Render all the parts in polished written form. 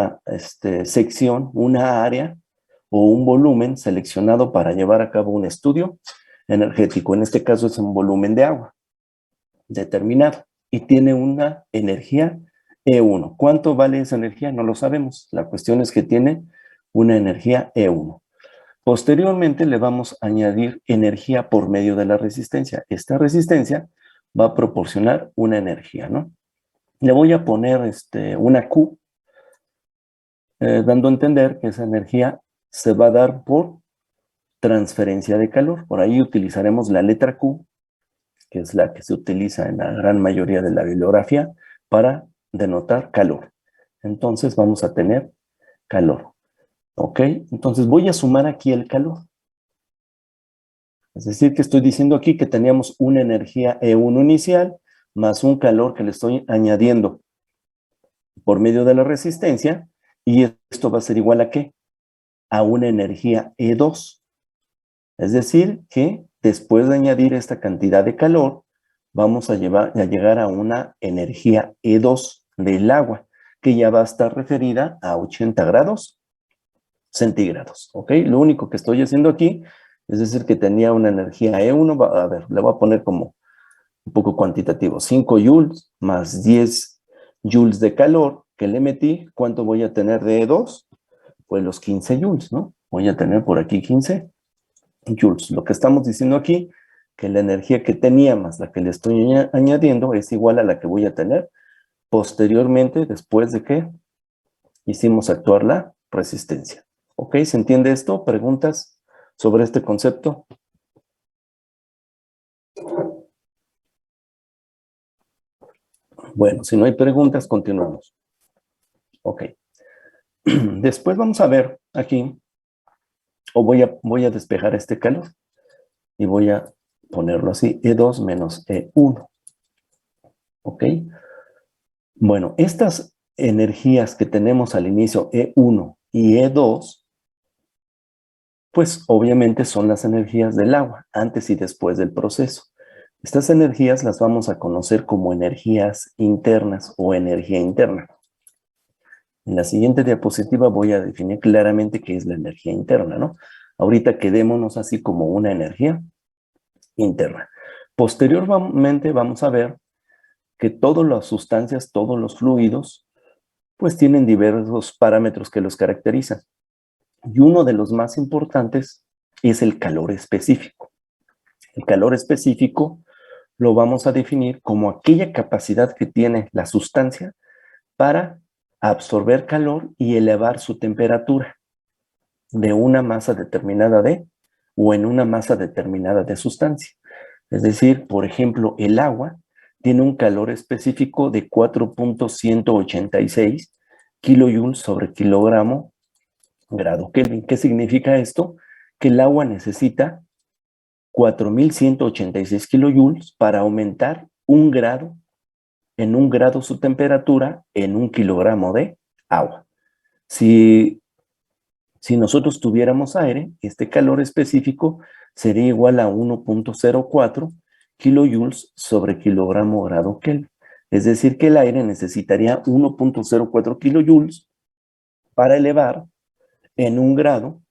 una sección, una área o un volumen seleccionado para llevar a cabo un estudio energético. En este caso es un volumen de agua determinado y tiene una energía E1. ¿Cuánto vale esa energía? No lo sabemos. La cuestión es que tiene una energía E1. Posteriormente le vamos a añadir energía por medio de la resistencia. Esta resistencia va a proporcionar una energía, ¿no? Le voy a poner una Q, dando a entender que esa energía se va a dar por transferencia de calor. Por ahí utilizaremos la letra Q, que es la que se utiliza en la gran mayoría de la bibliografía, para denotar calor. Entonces vamos a tener calor. ¿Ok? Entonces voy a sumar aquí el calor. Es decir, que estoy diciendo aquí que teníamos una energía E1 inicial más un calor que le estoy añadiendo por medio de la resistencia, y esto va a ser igual a ¿qué? A una energía E2. Es decir, que después de añadir esta cantidad de calor, vamos a llegar a una energía E2 del agua, que ya va a estar referida a 80 grados centígrados, ¿ok? Lo único que estoy haciendo aquí es decir que tenía una energía E1, a ver, le voy a poner como un poco cuantitativo, 5 joules más 10 joules de calor que le metí. ¿Cuánto voy a tener de E2? Pues los 15 joules, ¿no? Voy a tener por aquí 15 joules. Lo que estamos diciendo aquí, que la energía que tenía más la que le estoy añadiendo es igual a la que voy a tener posteriormente, después de que hicimos actuar la resistencia. ¿Ok? ¿Se entiende esto? ¿Preguntas sobre este concepto? Bueno, si no hay preguntas, continuamos. Ok. Después vamos a ver aquí, o voy a despejar este calor y voy a ponerlo así, E2 menos E1. ¿Ok? Bueno, estas energías que tenemos al inicio, E1 y E2, pues obviamente son las energías del agua, antes y después del proceso. Estas energías las vamos a conocer como energías internas o energía interna. En la siguiente diapositiva voy a definir claramente qué es la energía interna, ¿no? Ahorita quedémonos así como una energía interna. Posteriormente vamos a ver que todas las sustancias, todos los fluidos, pues tienen diversos parámetros que los caracterizan. Y uno de los más importantes es el calor específico. El calor específico lo vamos a definir como aquella capacidad que tiene la sustancia para absorber calor y elevar su temperatura de una masa determinada o en una masa determinada de sustancia. Es decir, por ejemplo, el agua tiene un calor específico de 4.186 kilojoules sobre kilogramo grado Kelvin. ¿Qué significa esto? Que el agua necesita 4.186 kilojoules para aumentar en un grado su temperatura en un kilogramo de agua. Si nosotros tuviéramos aire, este calor específico sería igual a 1.04 kilojoules sobre kilogramo grado Kelvin. Es decir, que el aire necesitaría 1.04 kilojoules para elevar en un grado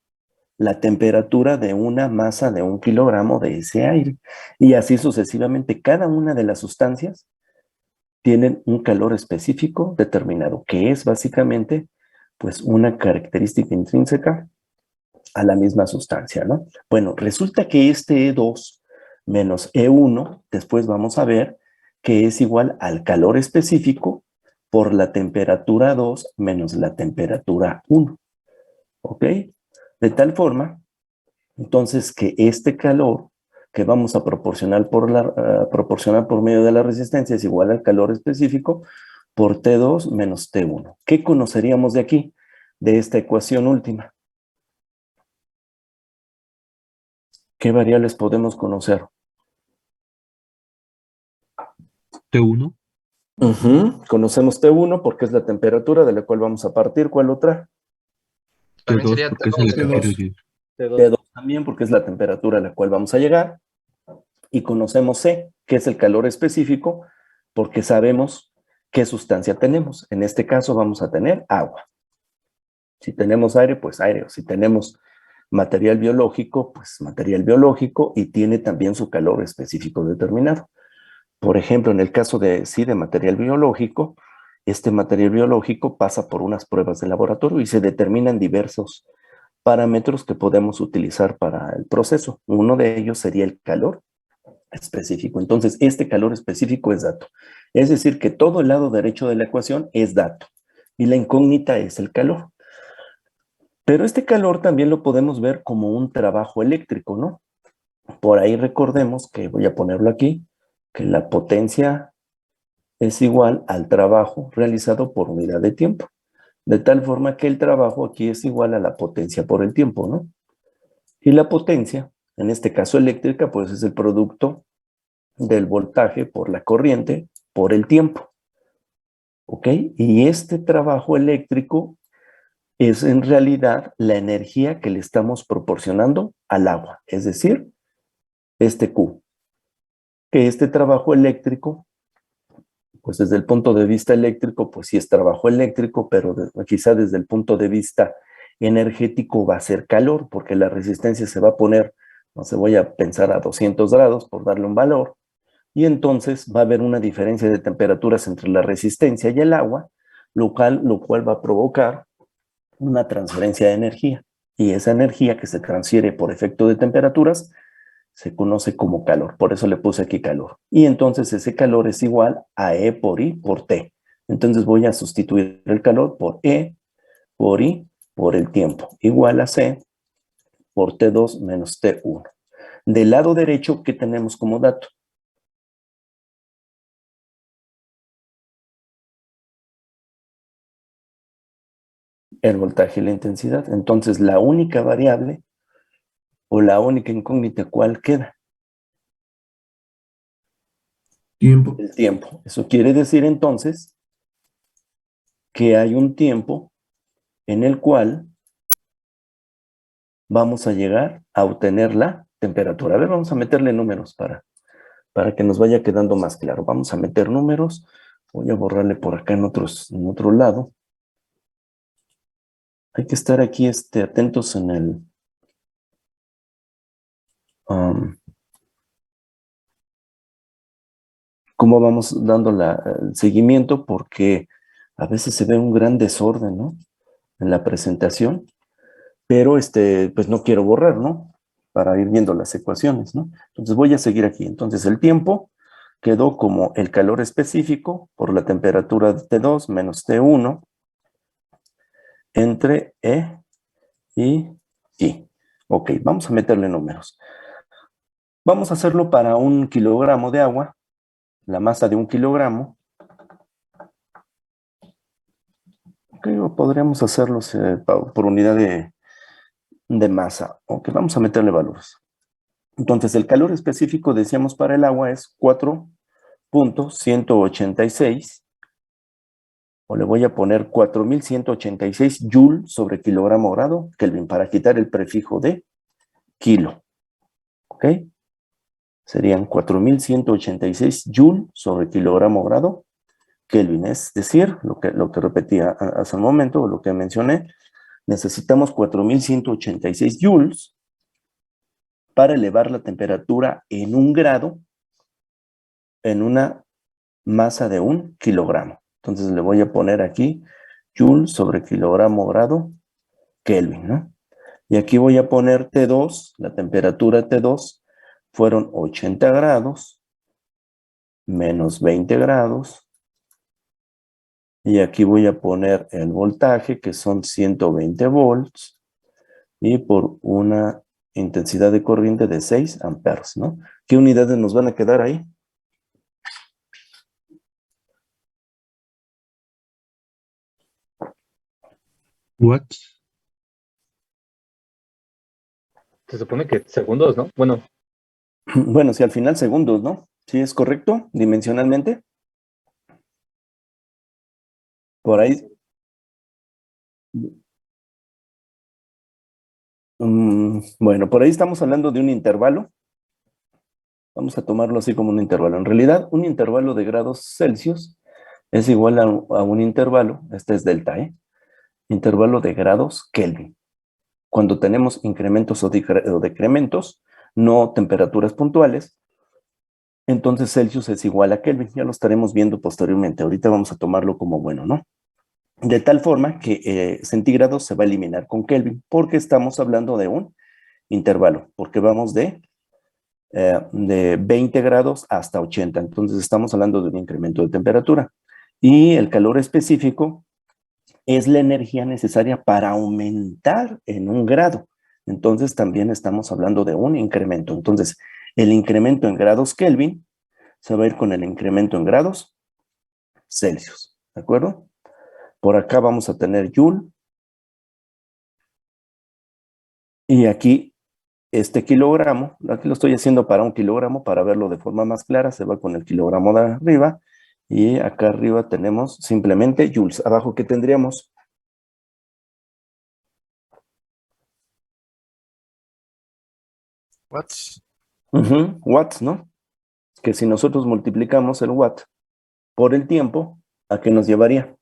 la temperatura de una masa de 1 kilogramo de ese aire. Y así sucesivamente, cada una de las sustancias tienen un calor específico determinado, que es básicamente pues una característica intrínseca a la misma sustancia, ¿no? Bueno, resulta que este E2 menos E1, después vamos a ver que es igual al calor específico por la temperatura 2 menos la temperatura 1, ¿ok? De tal forma, entonces, que este calor que vamos a proporcionar por medio de la resistencia es igual al calor específico por T2 menos T1. ¿Qué conoceríamos de aquí, de esta ecuación última? ¿Qué variables podemos conocer? T1. Conocemos T1 porque es la temperatura de la cual vamos a partir. ¿Cuál otra? También T2 sería porque es a la que quiero T2. ir. T2 también porque es la temperatura a la cual vamos a llegar. Y conocemos C, que es el calor específico, porque sabemos qué sustancia tenemos. En este caso vamos a tener agua. Si tenemos aire, pues aire. O si tenemos material biológico, pues material biológico, y tiene también su calor específico determinado. Por ejemplo, en el caso de, sí, de material biológico, este material biológico pasa por unas pruebas de laboratorio y se determinan diversos parámetros que podemos utilizar para el proceso. Uno de ellos sería el calor específico. Entonces, este calor específico es dato. Es decir, que todo el lado derecho de la ecuación es dato y la incógnita es el calor. Pero este calor también lo podemos ver como un trabajo eléctrico, ¿no? Por ahí recordemos que, voy a ponerlo aquí, que la potencia es igual al trabajo realizado por unidad de tiempo. De tal forma que el trabajo aquí es igual a la potencia por el tiempo, ¿no? Y la potencia, en este caso eléctrica, pues es el producto del voltaje por la corriente por el tiempo. ¿Ok? Y este trabajo eléctrico es en realidad la energía que le estamos proporcionando al agua, es decir, este Q. Que este trabajo eléctrico, pues desde el punto de vista eléctrico, pues sí es trabajo eléctrico, pero quizá desde el punto de vista energético va a ser calor, porque la resistencia se va a poner, no sé, voy a pensar a 200 grados por darle un valor, y entonces va a haber una diferencia de temperaturas entre la resistencia y el agua, lo cual va a provocar una transferencia de energía. Y esa energía que se transfiere por efecto de temperaturas se conoce como calor. Por eso le puse aquí calor. Y entonces ese calor es igual a E por I por T. Entonces voy a sustituir el calor por E por I por el tiempo. Igual a C por T2 menos T1. Del lado derecho, ¿qué tenemos como dato? El voltaje y la intensidad. Entonces, la única variable o la única incógnita, ¿cuál queda? Tiempo. El tiempo. Eso quiere decir entonces que hay un tiempo en el cual vamos a llegar a obtener la temperatura. A ver, vamos a meterle números para que nos vaya quedando más claro. Vamos a meter números. Voy a borrarle por acá en otro lado. Hay que estar aquí atentos en el... cómo vamos dando el seguimiento, porque a veces se ve un gran desorden, ¿no? En la presentación, pero pues no quiero borrar, ¿no? Para ir viendo las ecuaciones, ¿no? Entonces voy a seguir aquí. Entonces el tiempo quedó como el calor específico por la temperatura de T2 menos T1 entre E y I. Ok, vamos a meterle números. Vamos a hacerlo para 1 kilogramo de agua, la masa de 1 kilogramo. Ok, o podríamos hacerlos por unidad de masa. Ok, vamos a meterle valores. Entonces, el calor específico, decíamos, para el agua es 4.186, o le voy a poner 4.186 joule sobre kilogramo grado Kelvin, para quitar el prefijo de kilo. ¿Ok? Serían 4.186 joule sobre kilogramo grado Kelvin. Es decir, lo que repetía hace un momento, o lo que mencioné, necesitamos 4.186 joules para elevar la temperatura en 1 grado en una masa de 1 kilogramo. Entonces le voy a poner aquí joule sobre kilogramo grado Kelvin, ¿no? Y aquí voy a poner T2, la temperatura T2 fueron 80 grados menos 20 grados. Y aquí voy a poner el voltaje, que son 120 volts, y por una intensidad de corriente de 6 amperes, ¿no? ¿Qué unidades nos van a quedar ahí? Watts. Se supone que segundos, ¿no? Bueno, Bueno, si al final segundos, ¿no? ¿Sí es correcto? Dimensionalmente. Por ahí. Bueno, por ahí estamos hablando de un intervalo. Vamos a tomarlo así como un intervalo. En realidad, un intervalo de grados Celsius es igual a un intervalo, este es delta, ¿eh? intervalo de grados Kelvin. Cuando tenemos incrementos o decrementos, no temperaturas puntuales, entonces Celsius es igual a Kelvin. Ya lo estaremos viendo posteriormente. Ahorita vamos a tomarlo como bueno, ¿no? De tal forma que centígrados se va a eliminar con Kelvin, porque estamos hablando de un intervalo, porque vamos de 20 grados hasta 80. Entonces estamos hablando de un incremento de temperatura. Y el calor específico es la energía necesaria para aumentar en 1 grado. Entonces también estamos hablando de un incremento. Entonces el incremento en grados Kelvin se va a ir con el incremento en grados Celsius. ¿De acuerdo? Por acá vamos a tener Joule. Y aquí este kilogramo, aquí lo estoy haciendo para 1 kilogramo para verlo de forma más clara, se va con el kilogramo de arriba. Y acá arriba tenemos simplemente joules. Abajo, ¿qué tendríamos? Watts. Watts, ¿no? Que si nosotros multiplicamos el watt por el tiempo, ¿a qué nos llevaría?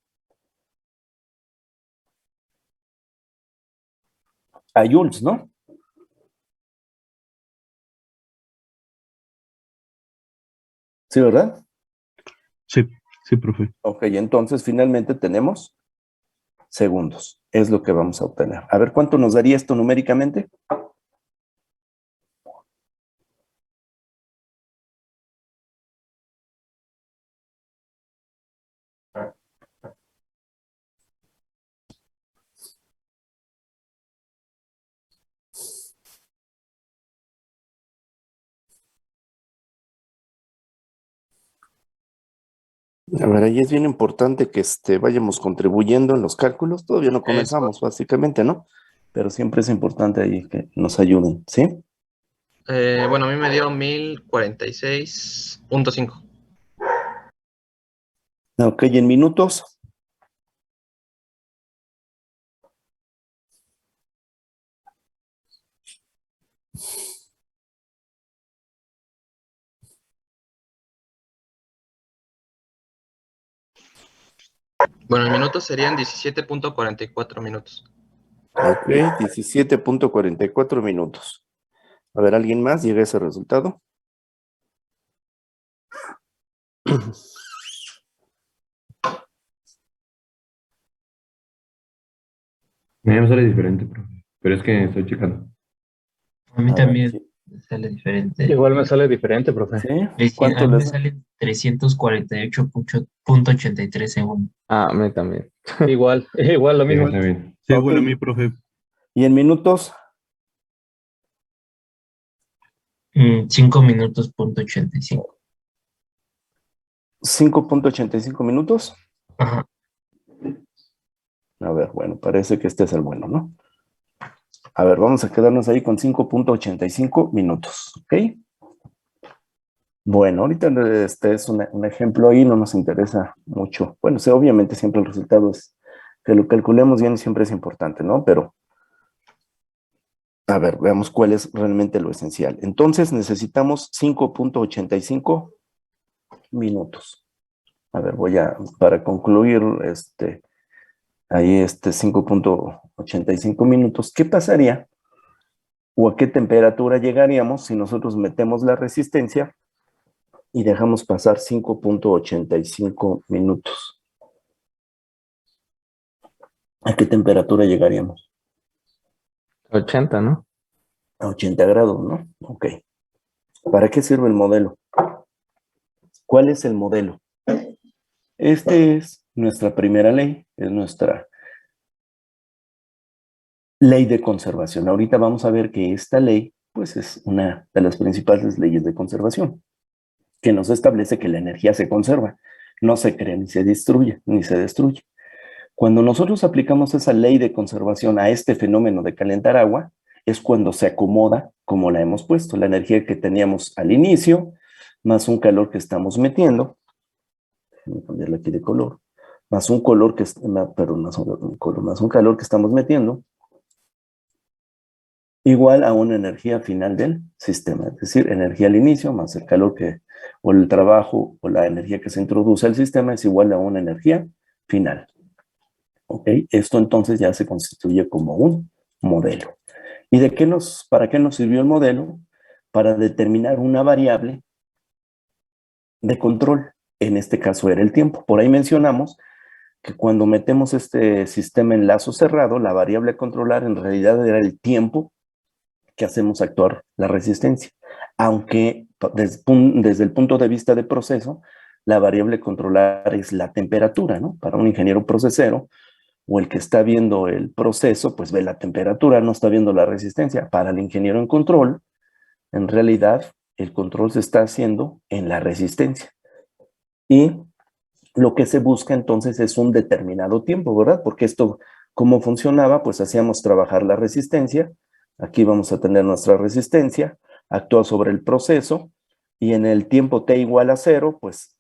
A joules, ¿no? ¿Sí, verdad? Sí, sí, profe. Ok, entonces finalmente tenemos segundos. Es lo que vamos a obtener. A ver, ¿cuánto nos daría esto numéricamente? A ver, ahí es bien importante que vayamos contribuyendo en los cálculos. Todavía no comenzamos, básicamente, ¿no? Pero siempre es importante ahí que nos ayuden, ¿sí? Bueno, a mí me dio 1046.5. Ok, en minutos. Bueno, en minutos serían 17.44 minutos. Ok, 17.44 minutos. A ver, ¿alguien más llega a ese resultado? A mí me sale diferente, profe. Pero es que estoy checando. A mí A ver, también sí. me sale diferente. Igual me sale diferente, profe. ¿Sí? ¿Cuánto A mí me les da? salen 348.83 segundos. Ah, a mí también. Igual, igual lo Sí, mismo. está bien. Sí, Ok. bueno, a mí, profe. ¿Y en minutos? 5 minutos, punto 85. 5.85 minutos. Ajá. A ver, bueno, parece que este es el bueno, ¿no? A ver, vamos a quedarnos ahí con 5.85 minutos, ¿ok? Bueno, ahorita este es un ejemplo ahí, no nos interesa mucho. Bueno, sí, obviamente siempre el resultado es que lo calculemos bien, siempre es importante, ¿no? Pero, a ver, veamos cuál es realmente lo esencial. Entonces necesitamos 5.85 minutos. A ver, para concluir, ahí 5.85 minutos. ¿Qué pasaría o a qué temperatura llegaríamos si nosotros metemos la resistencia y dejamos pasar 5.85 minutos? ¿A qué temperatura llegaríamos? 80, ¿no? A 80 grados, ¿no? Ok. ¿Para qué sirve el modelo? ¿Cuál es el modelo? Este es nuestra primera ley, es nuestra ley de conservación. Ahorita vamos a ver que esta ley, pues es una de las principales leyes de conservación, que nos establece que la energía se conserva, no se crea ni se destruye, Cuando nosotros aplicamos esa ley de conservación a este fenómeno de calentar agua, es cuando se acomoda como la hemos puesto, la energía que teníamos al inicio, más un calor que estamos metiendo, voy a cambiarle aquí de color, más un color que, perdón, más un calor que estamos metiendo, igual a una energía final del sistema, es decir, energía al inicio más el calor o el trabajo o la energía que se introduce al sistema es igual a una energía final. ¿Ok? Esto entonces ya se constituye como un modelo. ¿Y para qué nos sirvió el modelo? Para determinar una variable de control. En este caso era el tiempo. Por ahí mencionamos que cuando metemos este sistema en lazo cerrado, la variable a controlar en realidad era el tiempo que hacemos actuar la resistencia. Aunque desde el punto de vista de proceso, la variable a controlar es la temperatura, ¿no? Para un ingeniero procesero o el que está viendo el proceso, pues ve la temperatura, no está viendo la resistencia. Para el ingeniero en control, en realidad, el control se está haciendo en la resistencia. Y lo que se busca entonces es un determinado tiempo, ¿verdad? Porque esto, ¿cómo funcionaba? Pues hacíamos trabajar la resistencia. Aquí vamos a tener nuestra resistencia, actúa sobre el proceso y en el tiempo t igual a 0, pues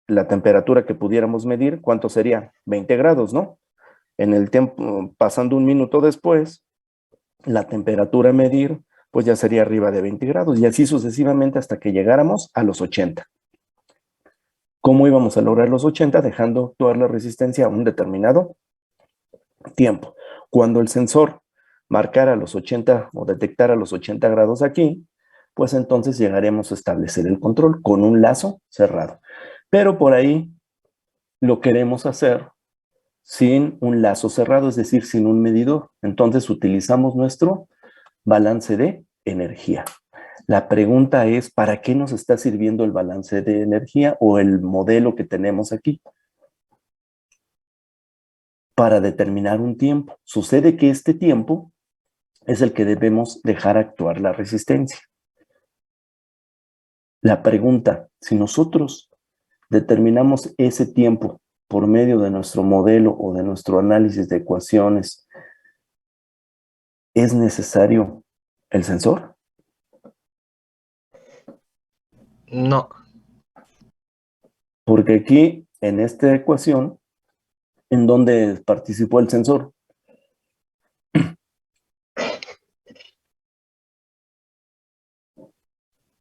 la temperatura que pudiéramos medir, ¿cuánto sería? 20 grados, ¿no? En el tiempo, pasando un minuto después, la temperatura a medir, pues ya sería arriba de 20 grados y así sucesivamente hasta que llegáramos a los 80. ¿Cómo íbamos a lograr los 80? Dejando actuar la resistencia a un determinado tiempo. Cuando el sensor marcara los 80 o detectara los 80 grados aquí, pues entonces llegaremos a establecer el control con un lazo cerrado. Pero por ahí lo queremos hacer sin un lazo cerrado, es decir, sin un medidor. Entonces utilizamos nuestro balance de energía. La pregunta es, ¿para qué nos está sirviendo el balance de energía o el modelo que tenemos aquí? Para determinar un tiempo. Sucede que este tiempo es el que debemos dejar actuar la resistencia. La pregunta, si nosotros determinamos ese tiempo por medio de nuestro modelo o de nuestro análisis de ecuaciones, ¿es necesario el sensor? No. Porque aquí, en esta ecuación, ¿en dónde participó el sensor?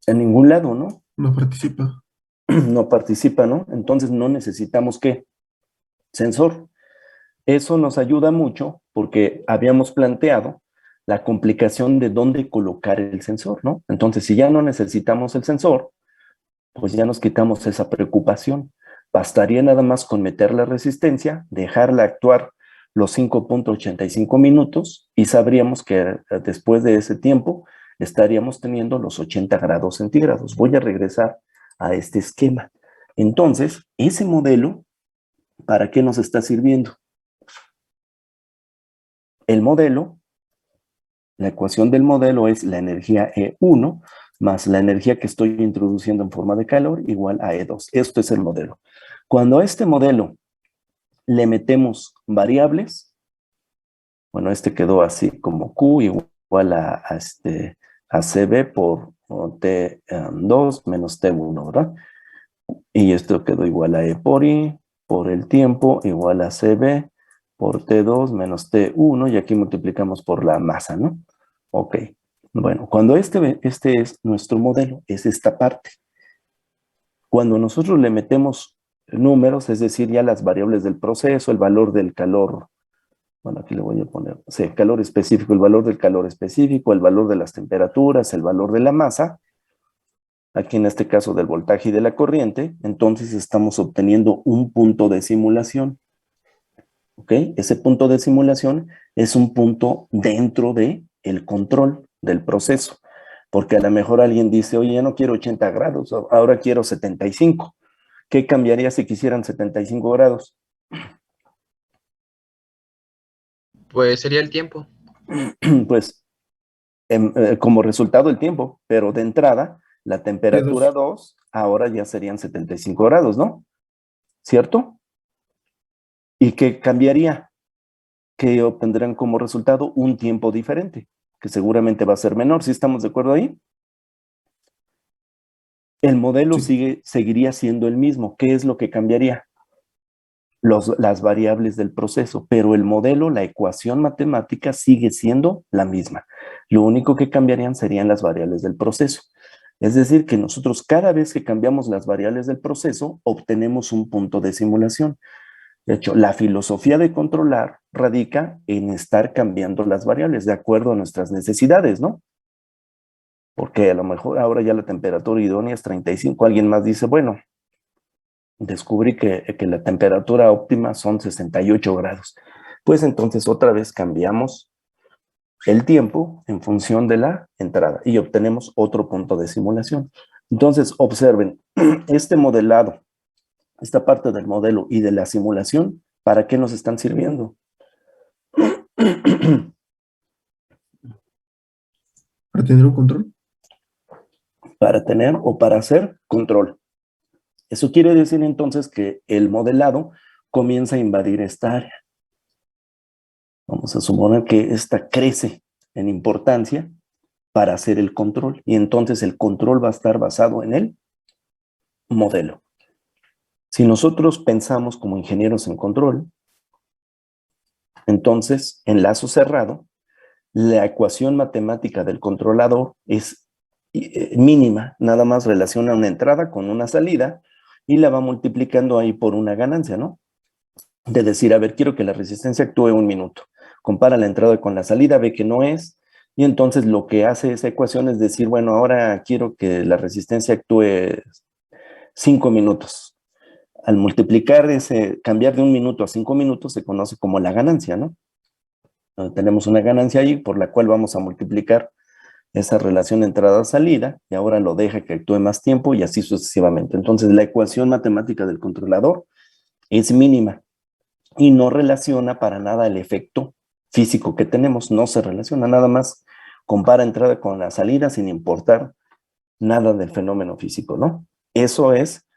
En ningún lado, ¿no? No participa. No participa, ¿no? Entonces no necesitamos ¿qué? Sensor. Eso nos ayuda mucho porque habíamos planteado la complicación de dónde colocar el sensor, ¿no? Entonces, si ya no necesitamos el sensor, pues ya nos quitamos esa preocupación. Bastaría nada más con meter la resistencia, dejarla actuar los 5.85 minutos y sabríamos que después de ese tiempo estaríamos teniendo los 80 grados centígrados. Voy a regresar a este esquema. Entonces, ese modelo, ¿para qué nos está sirviendo? El modelo, la ecuación del modelo es la energía E1 más la energía que estoy introduciendo en forma de calor igual a E2. Esto es el modelo. Cuando a este modelo le metemos variables, bueno, este quedó así como Q igual a CB por T2 menos T1, ¿verdad? Y esto quedó igual a E por I por el tiempo igual a CB por T2 menos T1 y aquí multiplicamos por la masa, ¿no? Ok. Bueno, cuando este es nuestro modelo, es esta parte. Cuando nosotros le metemos números, es decir, ya las variables del proceso, el valor del calor, bueno, aquí le voy a poner, sí, calor específico, el valor del calor específico, el valor de las temperaturas, el valor de la masa, aquí en este caso del voltaje y de la corriente, entonces estamos obteniendo un punto de simulación. ¿Ok? Ese punto de simulación es un punto dentro del control del proceso. Porque a lo mejor alguien dice, oye, ya no quiero 80 grados, ahora quiero 75. ¿Qué cambiaría si quisieran 75 grados? Pues sería el tiempo. Pues como resultado el tiempo, pero de entrada la temperatura 2 ahora ya serían 75 grados, ¿no? ¿Cierto? ¿Y qué cambiaría? Que obtendrán como resultado un tiempo diferente, que seguramente va a ser menor. ¿Sí estamos de acuerdo ahí? El modelo seguiría siendo el mismo. ¿Qué es lo que cambiaría? Las variables del proceso, pero el modelo, la ecuación matemática sigue siendo la misma. Lo único que cambiarían serían las variables del proceso. Es decir, que nosotros cada vez que cambiamos las variables del proceso, obtenemos un punto de simulación. De hecho, la filosofía de controlar radica en estar cambiando las variables de acuerdo a nuestras necesidades, ¿no? Porque a lo mejor ahora ya la temperatura idónea es 35. Alguien más dice, bueno, descubrí que la temperatura óptima son 68 grados. Pues entonces otra vez cambiamos el tiempo en función de la entrada y obtenemos otro punto de simulación. Entonces, observen, este modelado, esta parte del modelo y de la simulación, ¿para qué nos están sirviendo? ¿Para tener un control? Para tener o para hacer control. Eso quiere decir entonces que el modelado comienza a invadir esta área. Vamos a suponer que esta crece en importancia para hacer el control. Y entonces el control va a estar basado en el modelo. Si nosotros pensamos como ingenieros en control, entonces en lazo cerrado, la ecuación matemática del controlador es mínima. Nada más relaciona una entrada con una salida y la va multiplicando ahí por una ganancia, ¿no? De decir, a ver, quiero que la resistencia actúe 1 minuto. Compara la entrada con la salida, ve que no es, y entonces lo que hace esa ecuación es decir, bueno, ahora quiero que la resistencia actúe 5 minutos. Al multiplicar cambiar de 1 minuto a 5 minutos se conoce como la ganancia, ¿no? Tenemos una ganancia ahí por la cual vamos a multiplicar esa relación entrada-salida y ahora lo deja que actúe más tiempo y así sucesivamente. Entonces la ecuación matemática del controlador es mínima y no relaciona para nada el efecto físico que tenemos, no se relaciona, nada más compara entrada con la salida sin importar nada del fenómeno físico, ¿no? Eso es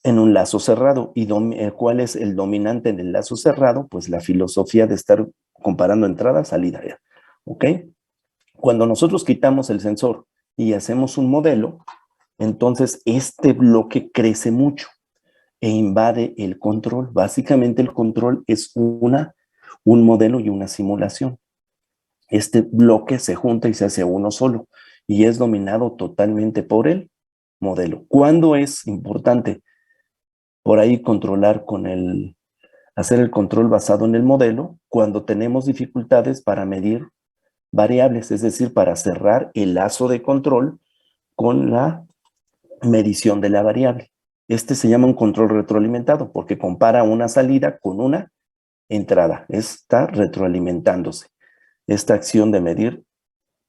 en un lazo cerrado. ¿Y cuál es el dominante en el lazo cerrado? Pues la filosofía de estar comparando entrada, salida, ¿ok? Cuando nosotros quitamos el sensor y hacemos un modelo, entonces este bloque crece mucho e invade el control. Básicamente el control es un modelo y una simulación. Este bloque se junta y se hace uno solo y es dominado totalmente por el modelo. ¿Cuándo es importante por ahí controlar hacer el control basado en el modelo? Cuando tenemos dificultades para medir variables, es decir, para cerrar el lazo de control con la medición de la variable. Este se llama un control retroalimentado porque compara una salida con una entrada. Está retroalimentándose. Esta acción de medir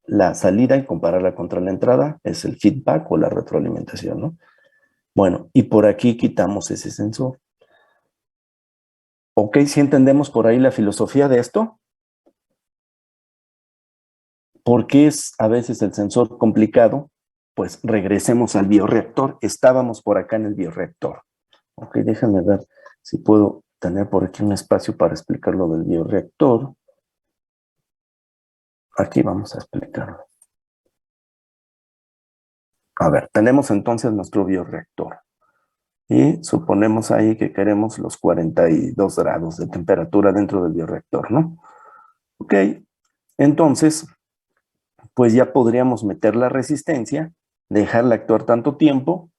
la salida y compararla contra la entrada es el feedback o la retroalimentación, ¿no? Bueno, y por aquí quitamos ese sensor. ¿Ok? ¿Sí entendemos por ahí la filosofía de esto? ¿Por qué es a veces el sensor complicado? Pues regresemos al bioreactor. Estábamos por acá en el bioreactor. Ok, déjame ver si puedo tener por aquí un espacio para explicar lo del bioreactor. Aquí vamos a explicarlo. A ver, tenemos entonces nuestro bioreactor. Y suponemos ahí que queremos los 42 grados de temperatura dentro del bioreactor, ¿no? Ok, entonces, pues ya podríamos meter la resistencia, dejarla actuar tanto tiempo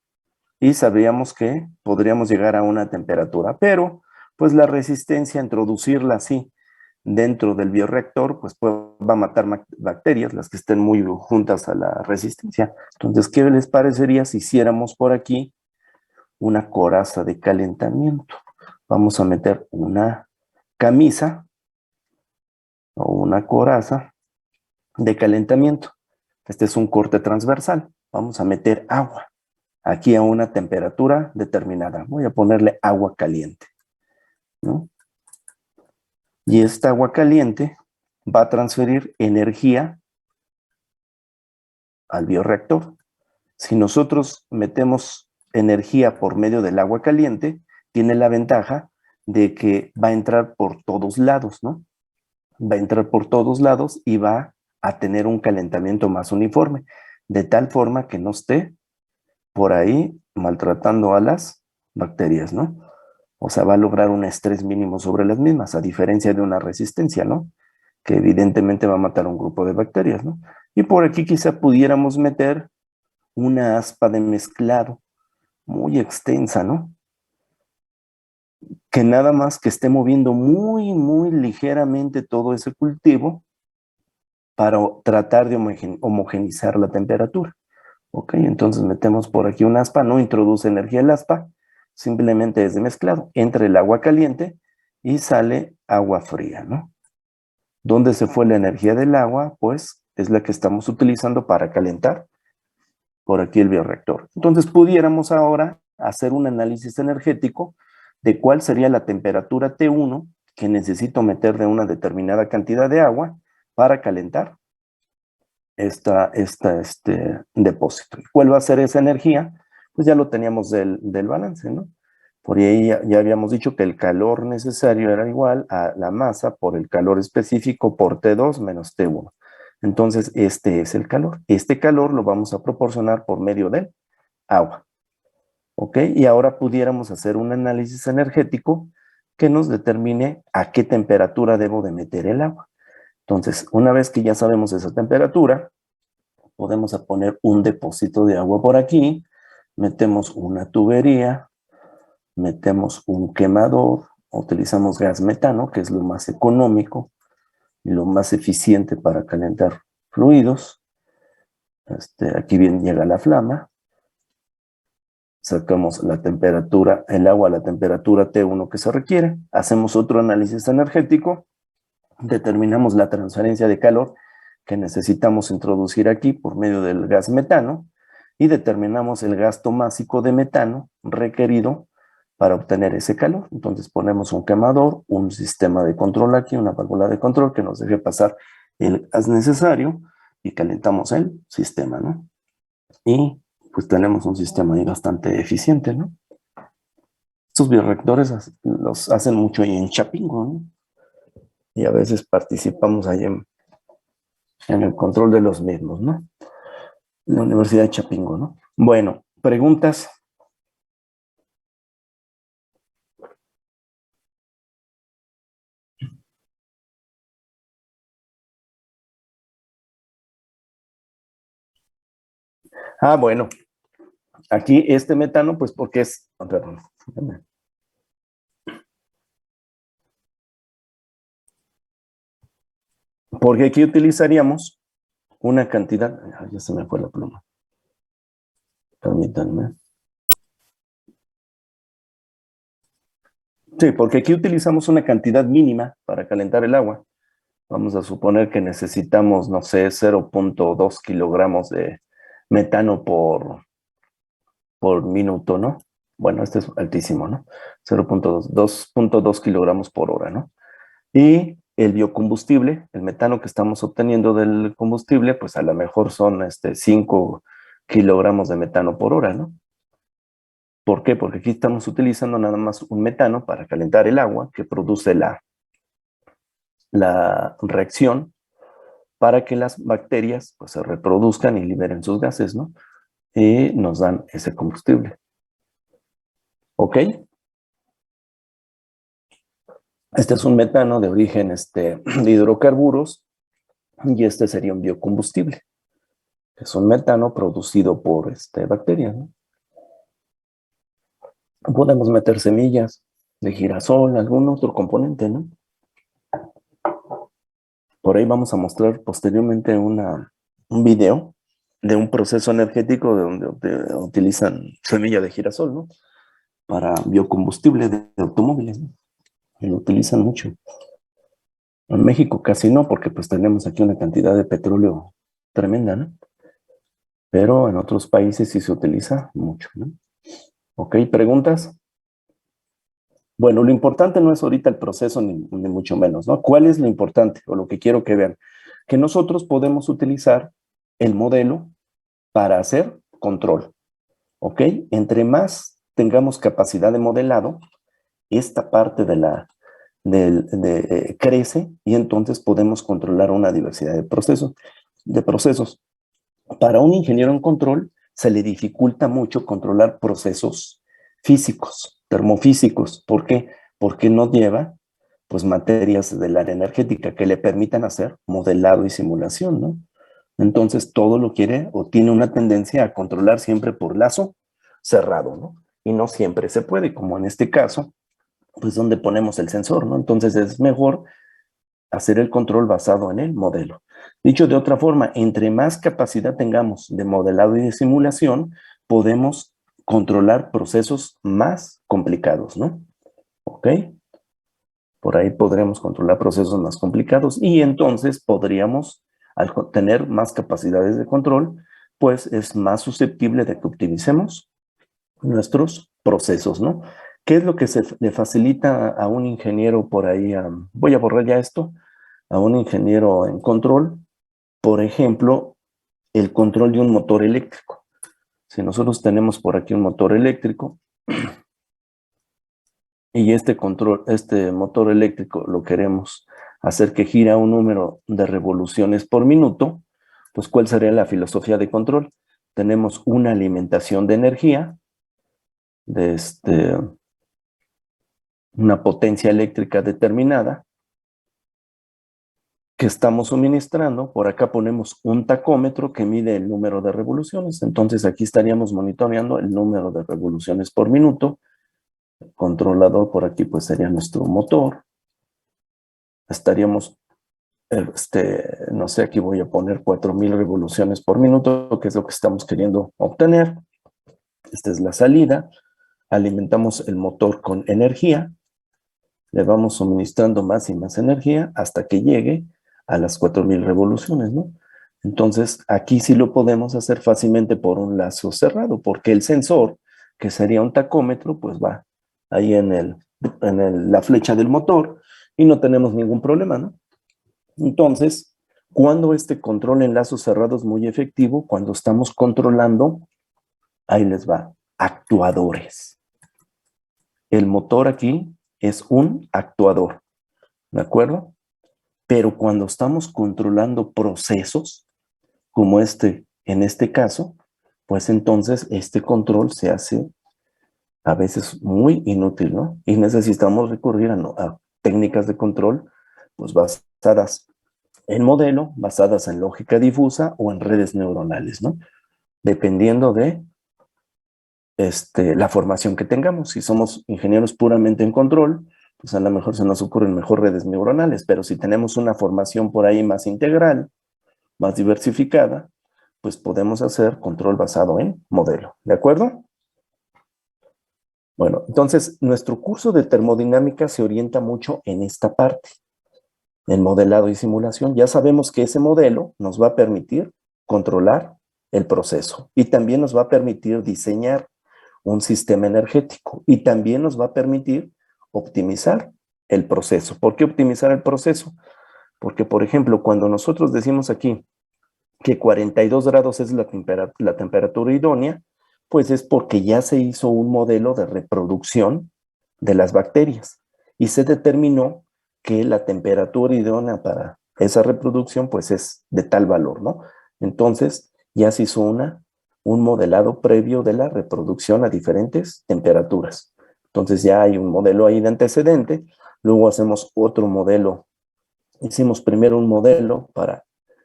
y sabríamos que podríamos llegar a una temperatura. Pero, pues la resistencia, introducirla así dentro del bioreactor, pues va a matar bacterias, las que estén muy juntas a la resistencia. Entonces, ¿qué les parecería si hiciéramos por aquí una coraza de calentamiento? Vamos a meter una camisa o una coraza de calentamiento. Este es un corte transversal. Vamos a meter agua aquí a una temperatura determinada. Voy a ponerle agua caliente, ¿no? Y esta agua caliente va a transferir energía al bioreactor. Si nosotros metemos energía por medio del agua caliente, tiene la ventaja de que va a entrar por todos lados, ¿no? Va a entrar por todos lados y va a tener un calentamiento más uniforme, de tal forma que no esté por ahí maltratando a las bacterias, ¿no? O sea, va a lograr un estrés mínimo sobre las mismas, a diferencia de una resistencia, ¿no? Que evidentemente va a matar a un grupo de bacterias, ¿no? Y por aquí quizá pudiéramos meter una aspa de mezclado muy extensa, ¿no? que nada más que esté moviendo muy, muy ligeramente todo ese cultivo para tratar de homogenizar la temperatura. Ok, entonces metemos por aquí un aspa, no introduce energía el aspa, simplemente es de mezclado. Entra el agua caliente y sale agua fría, ¿no? ¿Dónde se fue la energía del agua? Pues es la que estamos utilizando para calentar por aquí el bioreactor. Entonces pudiéramos ahora hacer un análisis energético de cuál sería la temperatura T1 que necesito meter de una determinada cantidad de agua para calentar este depósito. ¿Cuál va a ser esa energía? Pues ya lo teníamos del balance, ¿no? Por ahí ya habíamos dicho que el calor necesario era igual a la masa por el calor específico por T2 menos T1. Entonces, este es el calor. Este calor lo vamos a proporcionar por medio del agua. ¿Ok? Y ahora pudiéramos hacer un análisis energético que nos determine a qué temperatura debo de meter el agua. Entonces, una vez que ya sabemos esa temperatura, podemos poner un depósito de agua por aquí, metemos una tubería, metemos un quemador, utilizamos gas metano, que es lo más económico y lo más eficiente para calentar fluidos. Aquí bien llega la flama. Sacamos la temperatura, el agua a la temperatura T1 que se requiere. Hacemos otro análisis energético. Determinamos la transferencia de calor que necesitamos introducir aquí por medio del gas metano y determinamos el gasto másico de metano requerido para obtener ese calor. Entonces ponemos un quemador, un sistema de control aquí, una válvula de control que nos deje pasar el gas necesario y calentamos el sistema, ¿no? Y pues tenemos un sistema ahí bastante eficiente, ¿no? Estos bioreactores los hacen mucho ahí en Chapingo, ¿no? Y a veces participamos ahí en el control de los mismos, ¿no? En la Universidad de Chapingo, ¿no? Bueno, preguntas. Bueno, aquí este metano, pues porque es, perdón, porque aquí utilizaríamos una cantidad, ya se me fue la pluma, permítanme. Sí, porque aquí utilizamos una cantidad mínima para calentar el agua. Vamos a suponer que necesitamos, no sé, 0.2 kilogramos de metano por minuto, ¿no? Bueno, este es altísimo, ¿no? 2.2 kilogramos por hora, ¿no? Y el biocombustible, el metano que estamos obteniendo del combustible, pues a lo mejor son 5 kilogramos de metano por hora, ¿no? ¿Por qué? Porque aquí estamos utilizando nada más un metano para calentar el agua que produce la reacción para que las bacterias pues, se reproduzcan y liberen sus gases, ¿no? Y nos dan ese combustible. ¿Ok? Este es un metano de origen de hidrocarburos y este sería un biocombustible. Es un metano producido por bacterias, ¿no? Podemos meter semillas de girasol, algún otro componente, ¿no? Por ahí vamos a mostrar posteriormente un video de un proceso energético donde utilizan semilla de girasol, ¿no? Para biocombustible de automóviles, ¿no? Y lo utilizan mucho. En México casi no, porque pues tenemos aquí una cantidad de petróleo tremenda, ¿no? Pero en otros países sí se utiliza mucho, ¿no? ¿Ok? ¿Preguntas? Bueno, lo importante no es ahorita el proceso, ni mucho menos, ¿no? ¿Cuál es lo importante o lo que quiero que vean? Que nosotros podemos utilizar el modelo para hacer control, ¿ok? Entre más tengamos capacidad de modelado, esta parte crece y entonces podemos controlar una diversidad de procesos. Para un ingeniero en control se le dificulta mucho controlar procesos físicos, termofísicos. ¿Por qué? Porque no lleva pues materias del área energética que le permitan hacer modelado y simulación, ¿no? Entonces todo lo quiere o tiene una tendencia a controlar siempre por lazo cerrado, ¿no? Y no siempre se puede, como en este caso, pues donde ponemos el sensor, ¿no? Entonces es mejor hacer el control basado en el modelo. Dicho de otra forma, entre más capacidad tengamos de modelado y de simulación, podemos controlar procesos más complicados, ¿no? ¿Ok? Por ahí podremos controlar procesos más complicados y entonces podríamos, al tener más capacidades de control, pues es más susceptible de que optimicemos nuestros procesos, ¿no? ¿Qué es lo que le facilita a un ingeniero por ahí? Voy a borrar ya esto. A un ingeniero en control, por ejemplo, el control de un motor eléctrico. Si nosotros tenemos por aquí un motor eléctrico y este motor eléctrico lo queremos hacer que gira a un número de revoluciones por minuto, pues ¿cuál sería la filosofía de control? Tenemos una alimentación de energía, de una potencia eléctrica determinada, que estamos suministrando. Por acá ponemos un tacómetro que mide el número de revoluciones. Entonces aquí estaríamos monitoreando el número de revoluciones por minuto. El controlador por aquí pues sería nuestro motor. Estaríamos, no sé, aquí voy a poner 4000 revoluciones por minuto, que es lo que estamos queriendo obtener. Esta es la salida. Alimentamos el motor con energía. Le vamos suministrando más y más energía hasta que llegue a las 4000 revoluciones, ¿no? Entonces, aquí sí lo podemos hacer fácilmente por un lazo cerrado, porque el sensor, que sería un tacómetro, pues va ahí en la flecha del motor y no tenemos ningún problema, ¿no? Entonces, cuando este control en lazo cerrado es muy efectivo, cuando estamos controlando, ahí les va, actuadores. El motor aquí es un actuador, ¿de acuerdo? Pero cuando estamos controlando procesos, como en este caso, pues entonces este control se hace a veces muy inútil, ¿no? Y necesitamos recurrir a técnicas de control, pues basadas en modelo, basadas en lógica difusa o en redes neuronales, ¿no? Dependiendo de la formación que tengamos. Si somos ingenieros puramente en control, pues a lo mejor se nos ocurren mejor redes neuronales, pero si tenemos una formación por ahí más integral, más diversificada, pues podemos hacer control basado en modelo, ¿de acuerdo? Bueno, entonces nuestro curso de termodinámica se orienta mucho en esta parte, en modelado y simulación. Ya sabemos que ese modelo nos va a permitir controlar el proceso y también nos va a permitir diseñar un sistema energético y también nos va a permitir optimizar el proceso. ¿Por qué optimizar el proceso? Porque, por ejemplo, cuando nosotros decimos aquí que 42 grados es la temperatura idónea, pues es porque ya se hizo un modelo de reproducción de las bacterias y se determinó que la temperatura idónea para esa reproducción pues es de tal valor, ¿no? Entonces ya se hizo un modelado previo de la reproducción a diferentes temperaturas. Entonces ya hay un modelo ahí de antecedente, luego hacemos otro modelo. Hicimos primero un modelo para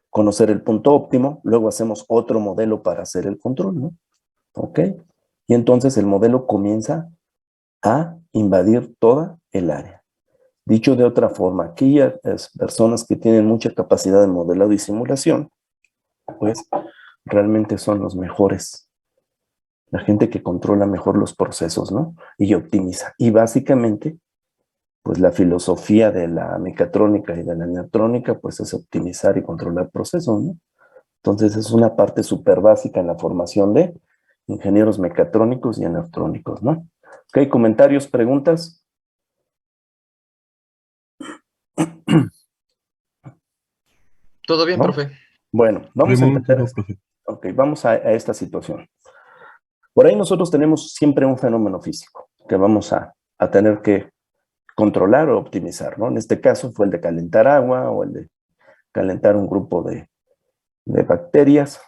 conocer el punto óptimo, luego hacemos otro modelo para hacer el control, ¿no? ¿Ok? Y entonces el modelo comienza a invadir toda el área. Dicho de otra forma, aquellas personas que tienen mucha capacidad de modelado y simulación, pues realmente son los mejores. La gente que controla mejor los procesos, ¿no? Y optimiza. Y básicamente, pues la filosofía de la mecatrónica y de la neutrónica, pues es optimizar y controlar procesos, ¿no? Entonces es una parte súper básica en la formación de ingenieros mecatrónicos y electrónicos, ¿no? Ok, comentarios, preguntas. Todo bien, ¿No? profe. Bueno, Por el vamos a momento empezar. no, profe. Ok, vamos a esta situación. Por ahí nosotros tenemos siempre un fenómeno físico que vamos a tener que controlar o optimizar, ¿no? En este caso fue el de calentar agua o el de calentar un grupo de bacterias,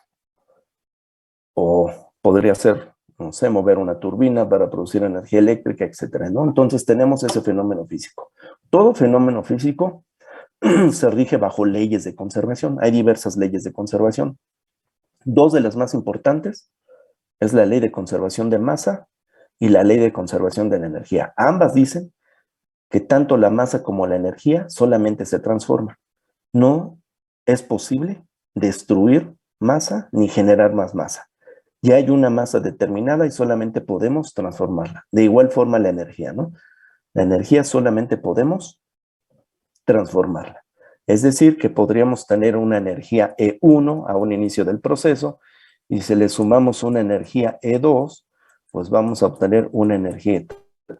o podría ser, no sé, mover una turbina para producir energía eléctrica, etcétera, ¿no? Entonces tenemos ese fenómeno físico. Todo fenómeno físico se rige bajo leyes de conservación. Hay diversas leyes de conservación. Dos de las más importantes es la ley de conservación de masa y la ley de conservación de la energía. Ambas dicen que tanto la masa como la energía solamente se transforman. No es posible destruir masa ni generar más masa. Ya hay una masa determinada y solamente podemos transformarla. De igual forma la energía, ¿no? La energía solamente podemos transformarla. Es decir, que podríamos tener una energía E1 a un inicio del proceso y si le sumamos una energía E2, pues vamos a obtener una energía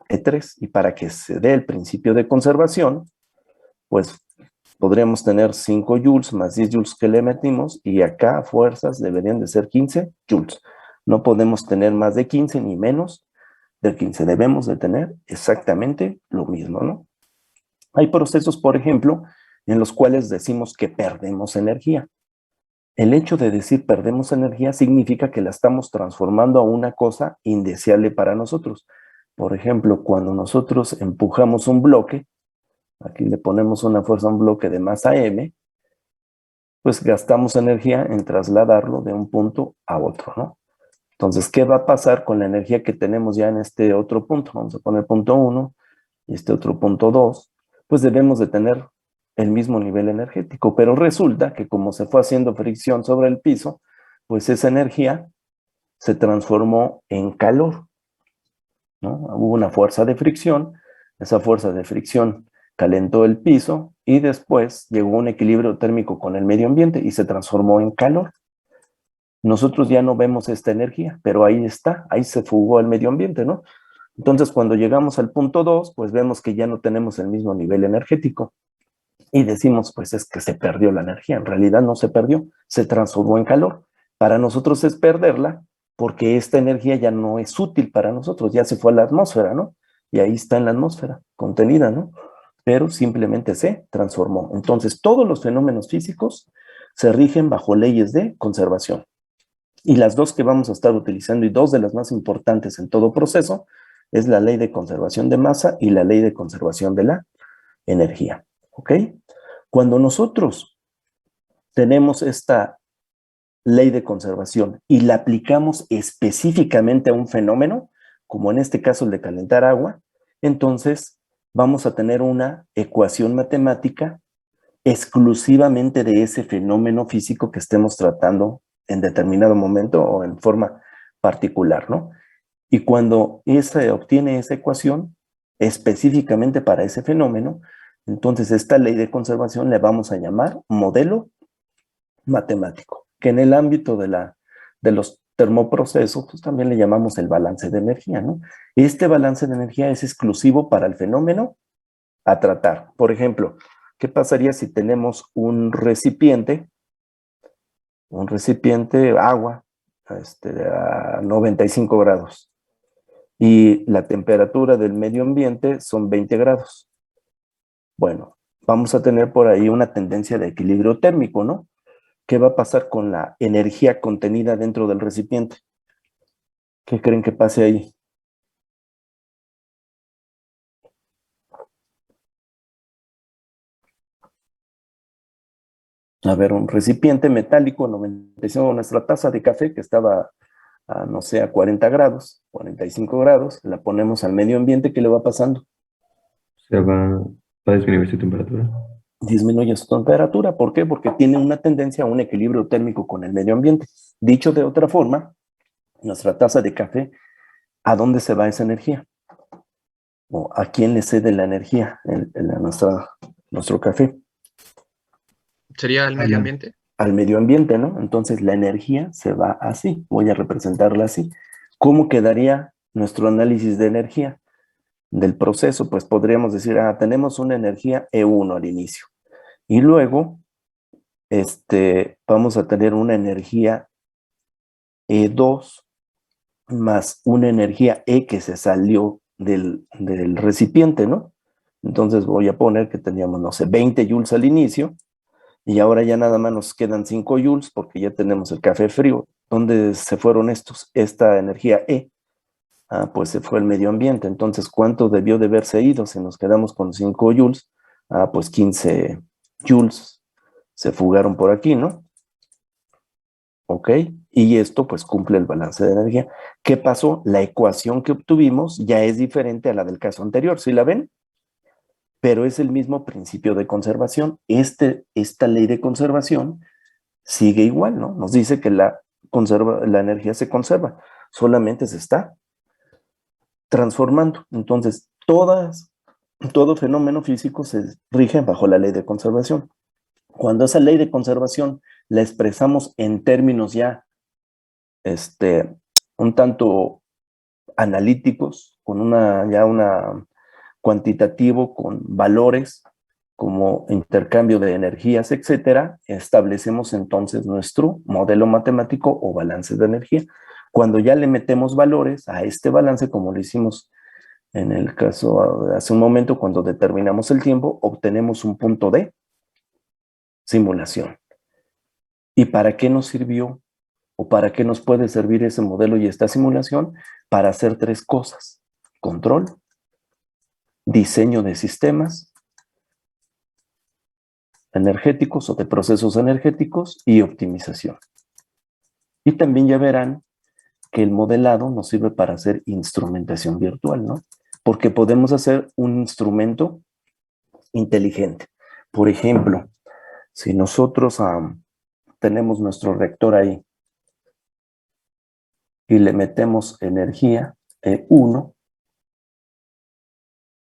E3. Y para que se dé el principio de conservación, pues podríamos tener 5 joules más 10 joules que le metimos y acá a fuerzas deberían de ser 15 joules. No podemos tener más de 15 ni menos de 15. Debemos de tener exactamente lo mismo, ¿no? Hay procesos, por ejemplo, en los cuales decimos que perdemos energía. El hecho de decir perdemos energía significa que la estamos transformando a una cosa indeseable para nosotros. Por ejemplo, cuando nosotros empujamos un bloque, aquí le ponemos una fuerza a un bloque de masa m, pues gastamos energía en trasladarlo de un punto a otro, ¿no? Entonces, ¿qué va a pasar con la energía que tenemos ya en este otro punto? Vamos a poner punto 1 y este otro punto 2. Pues debemos de tener el mismo nivel energético, pero resulta que como se fue haciendo fricción sobre el piso, pues esa energía se transformó en calor, ¿no? Hubo una fuerza de fricción, esa fuerza de fricción calentó el piso y después llegó a un equilibrio térmico con el medio ambiente y se transformó en calor. Nosotros ya no vemos esta energía, pero ahí está, ahí se fugó al medio ambiente, ¿no? Entonces, cuando llegamos al punto 2, pues vemos que ya no tenemos el mismo nivel energético. Y decimos, pues es que se perdió la energía. En realidad no se perdió, se transformó en calor. Para nosotros es perderla porque esta energía ya no es útil para nosotros, ya se fue a la atmósfera, ¿no? Y ahí está en la atmósfera, contenida, ¿no? Pero simplemente se transformó. Entonces, todos los fenómenos físicos se rigen bajo leyes de conservación. Y las dos que vamos a estar utilizando, y dos de las más importantes en todo proceso, es la ley de conservación de masa y la ley de conservación de la energía. ¿Ok? Cuando nosotros tenemos esta ley de conservación y la aplicamos específicamente a un fenómeno, como en este caso el de calentar agua, entonces vamos a tener una ecuación matemática exclusivamente de ese fenómeno físico que estemos tratando en determinado momento o en forma particular, ¿no? Y cuando se obtiene esa ecuación específicamente para ese fenómeno, entonces esta ley de conservación le vamos a llamar modelo matemático, que en el ámbito de los termoprocesos pues también le llamamos el balance de energía, ¿no? Este balance de energía es exclusivo para el fenómeno a tratar. Por ejemplo, ¿qué pasaría si tenemos un recipiente agua a 95 grados y la temperatura del medio ambiente son 20 grados? Bueno, vamos a tener por ahí una tendencia de equilibrio térmico, ¿no? ¿Qué va a pasar con la energía contenida dentro del recipiente? ¿Qué creen que pase ahí? A ver, un recipiente metálico, 95, nuestra taza de café que estaba, no sé, a 40 grados, 45 grados, la ponemos al medio ambiente, ¿qué le va pasando? Va a disminuir su temperatura. Disminuye su temperatura. ¿Por qué? Porque tiene una tendencia a un equilibrio térmico con el medio ambiente. Dicho de otra forma, nuestra taza de café, ¿a dónde se va esa energía? ¿O a quién le cede la energía nuestro café? ¿Sería el medio ambiente? Al medio ambiente, ¿no? Entonces la energía se va así. Voy a representarla así. ¿Cómo quedaría nuestro análisis de energía del proceso? Pues podríamos decir, tenemos una energía E1 al inicio. Y luego, vamos a tener una energía E2 más una energía E que se salió del recipiente, ¿no? Entonces voy a poner que teníamos, no sé, 20 joules al inicio y ahora ya nada más nos quedan 5 joules porque ya tenemos el café frío. ¿Dónde se fueron esta energía E? Pues se fue al medio ambiente. Entonces, ¿cuánto debió de haberse ido? Si nos quedamos con 5 joules, pues 15 joules se fugaron por aquí, ¿no? ¿Ok? Y esto pues cumple el balance de energía. ¿Qué pasó? La ecuación que obtuvimos ya es diferente a la del caso anterior. ¿Sí la ven? pero es el mismo principio de conservación. Esta ley de conservación sigue igual, ¿no? Nos dice que la energía se conserva, solamente se está transformando. Entonces, todo fenómeno físico se rige bajo la ley de conservación. Cuando esa ley de conservación la expresamos en términos ya un tanto analíticos, con una cuantitativo, con valores como intercambio de energías, etcétera, establecemos entonces nuestro modelo matemático o balance de energía. Cuando ya le metemos valores a este balance, como lo hicimos en el caso hace un momento, cuando determinamos el tiempo, obtenemos un punto de simulación. ¿Y para qué nos sirvió o para qué nos puede servir ese modelo y esta simulación? Para hacer tres cosas: control, diseño de sistemas energéticos o de procesos energéticos y optimización. Y también ya verán que el modelado nos sirve para hacer instrumentación virtual, ¿no? Porque podemos hacer un instrumento inteligente. Por ejemplo, si nosotros tenemos nuestro reactor ahí y le metemos energía E1,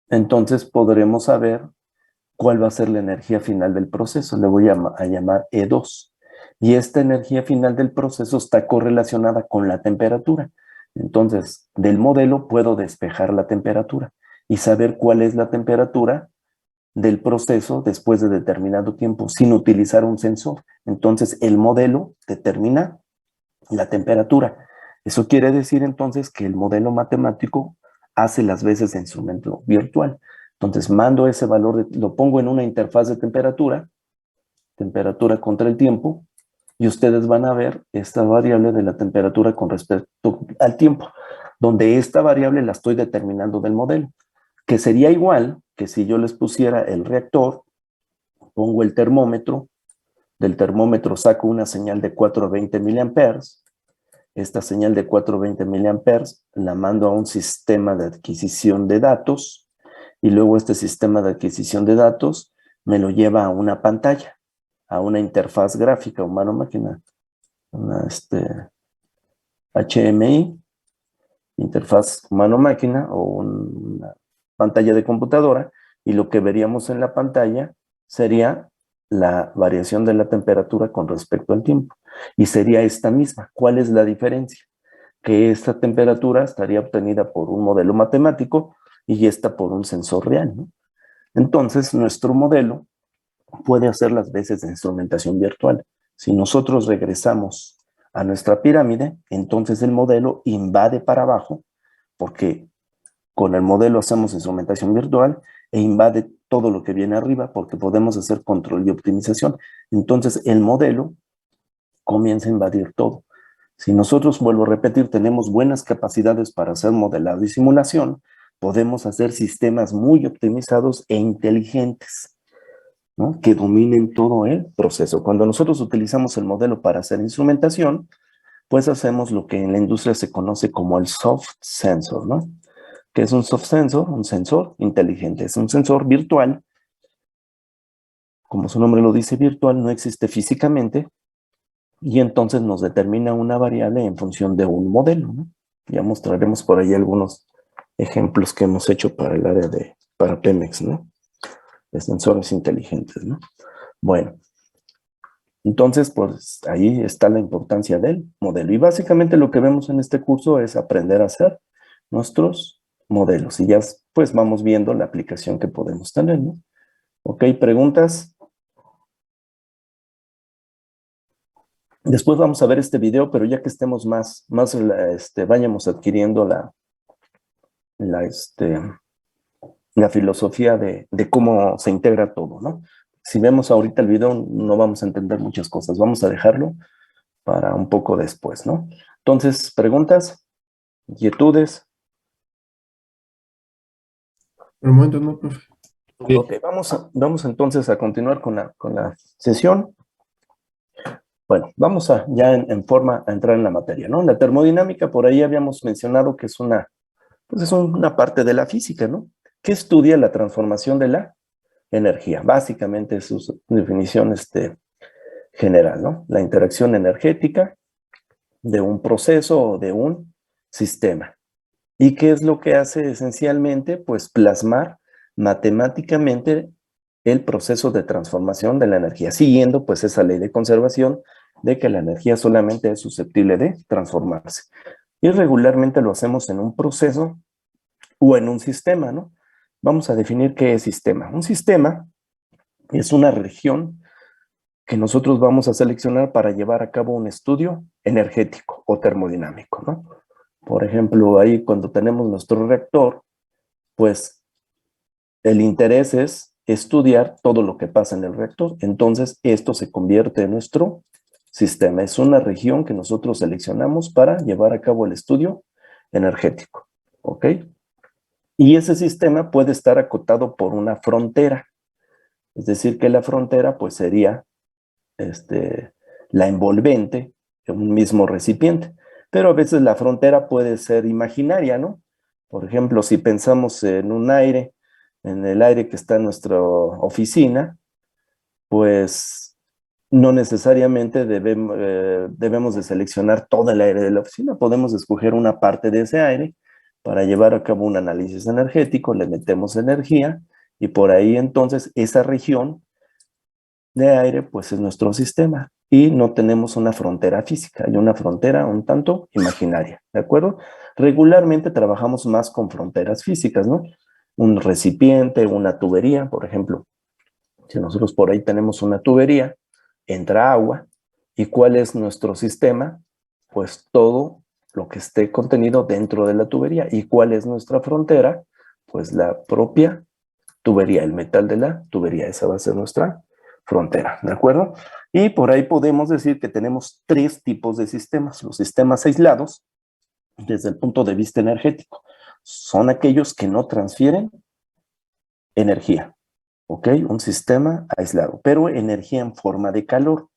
entonces podremos saber cuál va a ser la energía final del proceso. Le voy a llamar E2. Y esta energía final del proceso está correlacionada con la temperatura. Entonces, del modelo puedo despejar la temperatura y saber cuál es la temperatura del proceso después de determinado tiempo sin utilizar un sensor. Entonces, el modelo determina la temperatura. Eso quiere decir entonces que el modelo matemático hace las veces de instrumento virtual. Entonces, mando ese valor, lo pongo en una interfaz de temperatura contra el tiempo, y ustedes van a ver esta variable de la temperatura con respecto al tiempo, donde esta variable la estoy determinando del modelo, que sería igual que si yo les pusiera el reactor, pongo el termómetro, del termómetro saco una señal de 420 miliamperes, esta señal de 420 miliamperes la mando a un sistema de adquisición de datos, y luego este sistema de adquisición de datos me lo lleva a una pantalla, a una interfaz gráfica humano-máquina, una HMI, interfaz humano-máquina, o una pantalla de computadora, y lo que veríamos en la pantalla sería la variación de la temperatura con respecto al tiempo, y sería esta misma. ¿Cuál es la diferencia? Que esta temperatura estaría obtenida por un modelo matemático y esta por un sensor real, ¿no? Entonces, nuestro modelo puede hacer las veces de instrumentación virtual. Si nosotros regresamos a nuestra pirámide, entonces el modelo invade para abajo, porque con el modelo hacemos instrumentación virtual, e invade todo lo que viene arriba, porque podemos hacer control y optimización. Entonces el modelo comienza a invadir todo. Si nosotros, vuelvo a repetir, tenemos buenas capacidades para hacer modelado y simulación, podemos hacer sistemas muy optimizados e inteligentes, ¿no? Que dominen todo el proceso. Cuando nosotros utilizamos el modelo para hacer instrumentación, pues hacemos lo que en la industria se conoce como el soft sensor, ¿no? ¿Qué es un soft sensor? Un sensor inteligente. Es un sensor virtual. Como su nombre lo dice, virtual, no existe físicamente, y entonces nos determina una variable en función de un modelo, ¿no? Ya mostraremos por ahí algunos ejemplos que hemos hecho para el área para Pemex, ¿no? De sensores inteligentes, ¿no? Bueno, entonces, pues ahí está la importancia del modelo. Y básicamente lo que vemos en este curso es aprender a hacer nuestros modelos. Y ya pues vamos viendo la aplicación que podemos tener, ¿no? Ok, ¿preguntas? Después vamos a ver este video, pero ya que estemos vayamos adquiriendo la filosofía de cómo se integra todo, ¿no? Si vemos ahorita el video, no vamos a entender muchas cosas. Vamos a dejarlo para un poco después, ¿no? Entonces, ¿preguntas? ¿Inquietudes? Por el momento no, profe. Sí. Ok, vamos entonces a continuar con la sesión. Bueno, vamos ya en forma a entrar en la materia, ¿no? La termodinámica, por ahí habíamos mencionado que es una parte de la física, ¿no? que estudia la transformación de la energía. Básicamente es su definición general, ¿no? La interacción energética de un proceso o de un sistema. ¿Y qué es lo que hace esencialmente? Pues plasmar matemáticamente el proceso de transformación de la energía, siguiendo pues esa ley de conservación de que la energía solamente es susceptible de transformarse. Y regularmente lo hacemos en un proceso o en un sistema, ¿no? Vamos a definir qué es sistema. Un sistema es una región que nosotros vamos a seleccionar para llevar a cabo un estudio energético o termodinámico, ¿no? Por ejemplo, ahí cuando tenemos nuestro reactor, pues el interés es estudiar todo lo que pasa en el reactor. Entonces, esto se convierte en nuestro sistema. Es una región que nosotros seleccionamos para llevar a cabo el estudio energético, ¿ok? Y ese sistema puede estar acotado por una frontera. Es decir, que la frontera, pues, sería la envolvente de un mismo recipiente. Pero a veces la frontera puede ser imaginaria, ¿no? Por ejemplo, si pensamos en un aire, en el aire que está en nuestra oficina, pues no necesariamente debemos de seleccionar todo el aire de la oficina. Podemos escoger una parte de ese aire para llevar a cabo un análisis energético, le metemos energía y por ahí entonces esa región de aire pues es nuestro sistema y no tenemos una frontera física, hay una frontera un tanto imaginaria, ¿de acuerdo? Regularmente trabajamos más con fronteras físicas, ¿no? Un recipiente, una tubería, por ejemplo. Si nosotros por ahí tenemos una tubería, entra agua, ¿y cuál es nuestro sistema? Pues todo lo que esté contenido dentro de la tubería. ¿Y cuál es nuestra frontera? Pues la propia tubería, el metal de la tubería, esa va a ser nuestra frontera, ¿de acuerdo? Y por ahí podemos decir que tenemos 3 tipos de sistemas. Los sistemas aislados, desde el punto de vista energético, son aquellos que no transfieren energía, ¿ok? Un sistema aislado, pero energía en forma de calor.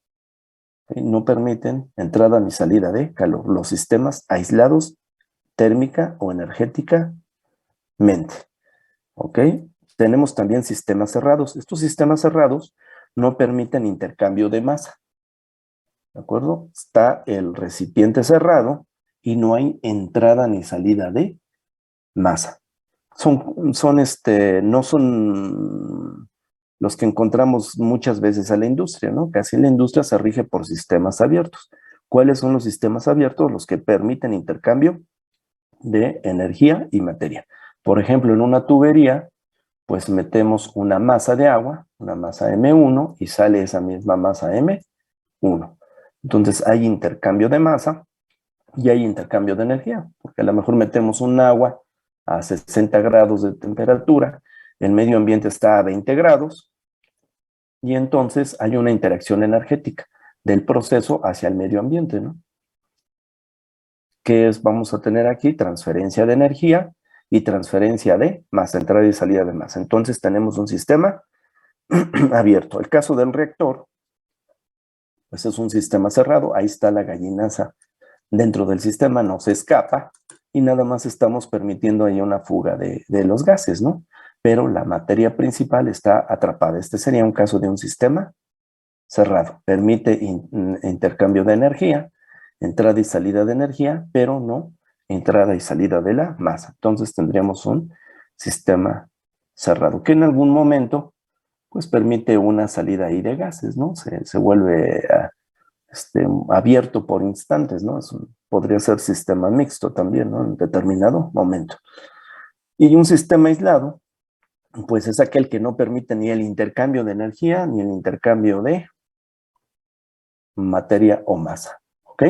¿Okay? No permiten entrada ni salida de calor. Los sistemas aislados térmica o energéticamente, ¿ok? Tenemos también sistemas cerrados. Estos sistemas cerrados no permiten intercambio de masa, ¿de acuerdo? Está el recipiente cerrado y no hay entrada ni salida de masa. No son los que encontramos muchas veces a la industria, ¿no? Casi la industria se rige por sistemas abiertos. ¿Cuáles son los sistemas abiertos? Los que permiten intercambio de energía y materia. Por ejemplo, en una tubería, pues metemos una masa de agua, una masa M1, y sale esa misma masa M1. Entonces hay intercambio de masa y hay intercambio de energía, porque a lo mejor metemos un agua a 60 grados de temperatura, el medio ambiente está a 20 grados, y entonces hay una interacción energética del proceso hacia el medio ambiente, ¿no? ¿Qué es? Vamos a tener aquí transferencia de energía y transferencia de masa, entrada y salida de masa. Entonces tenemos un sistema abierto. El caso del reactor, pues es un sistema cerrado, ahí está la gallinaza dentro del sistema, no se escapa y nada más estamos permitiendo ahí una fuga de los gases, ¿no? Pero la materia principal está atrapada. Este sería un caso de un sistema cerrado. Permite intercambio de energía, entrada y salida de energía, pero no entrada y salida de la masa. Entonces tendríamos un sistema cerrado, que en algún momento pues permite una salida ahí de gases, ¿no? Se vuelve abierto por instantes, ¿no? Podría ser sistema mixto también, ¿no? En determinado momento. Y un sistema aislado, pues es aquel que no permite ni el intercambio de energía, ni el intercambio de materia o masa, ¿ok?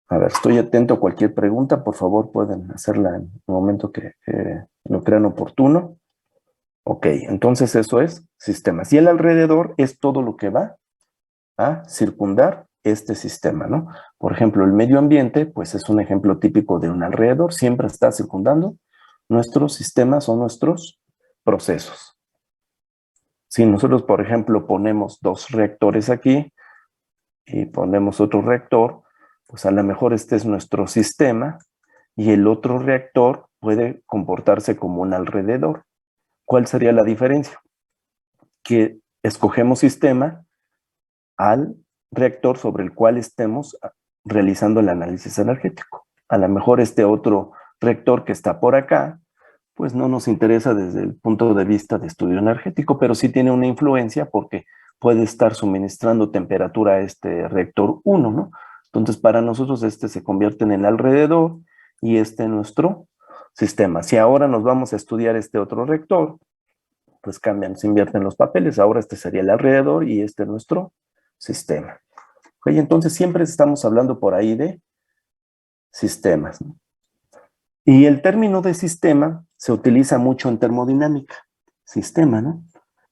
A ver, estoy atento a cualquier pregunta, por favor pueden hacerla en el momento que lo crean oportuno. Ok, entonces eso es sistemas. Y el alrededor es todo lo que va a circundar este sistema, ¿no? Por ejemplo, el medio ambiente, pues es un ejemplo típico de un alrededor, siempre está circundando nuestros sistemas o nuestros procesos. Si nosotros, por ejemplo, ponemos 2 reactores aquí y ponemos otro reactor, pues a lo mejor este es nuestro sistema y el otro reactor puede comportarse como un alrededor. ¿Cuál sería la diferencia? Que escogemos sistema al reactor sobre el cual estemos realizando el análisis energético. A lo mejor este otro reactor que está por acá, pues no nos interesa desde el punto de vista de estudio energético, pero sí tiene una influencia porque puede estar suministrando temperatura a este reactor 1, ¿no? Entonces, para nosotros este se convierte en el alrededor y este en nuestro sistema. Si ahora nos vamos a estudiar este otro reactor, pues cambian, se invierten los papeles. Ahora este sería el alrededor y este es nuestro sistema. ¿Ok? Entonces, siempre estamos hablando por ahí de sistemas, ¿no? Y el término de sistema se utiliza mucho en termodinámica. Sistema, ¿no?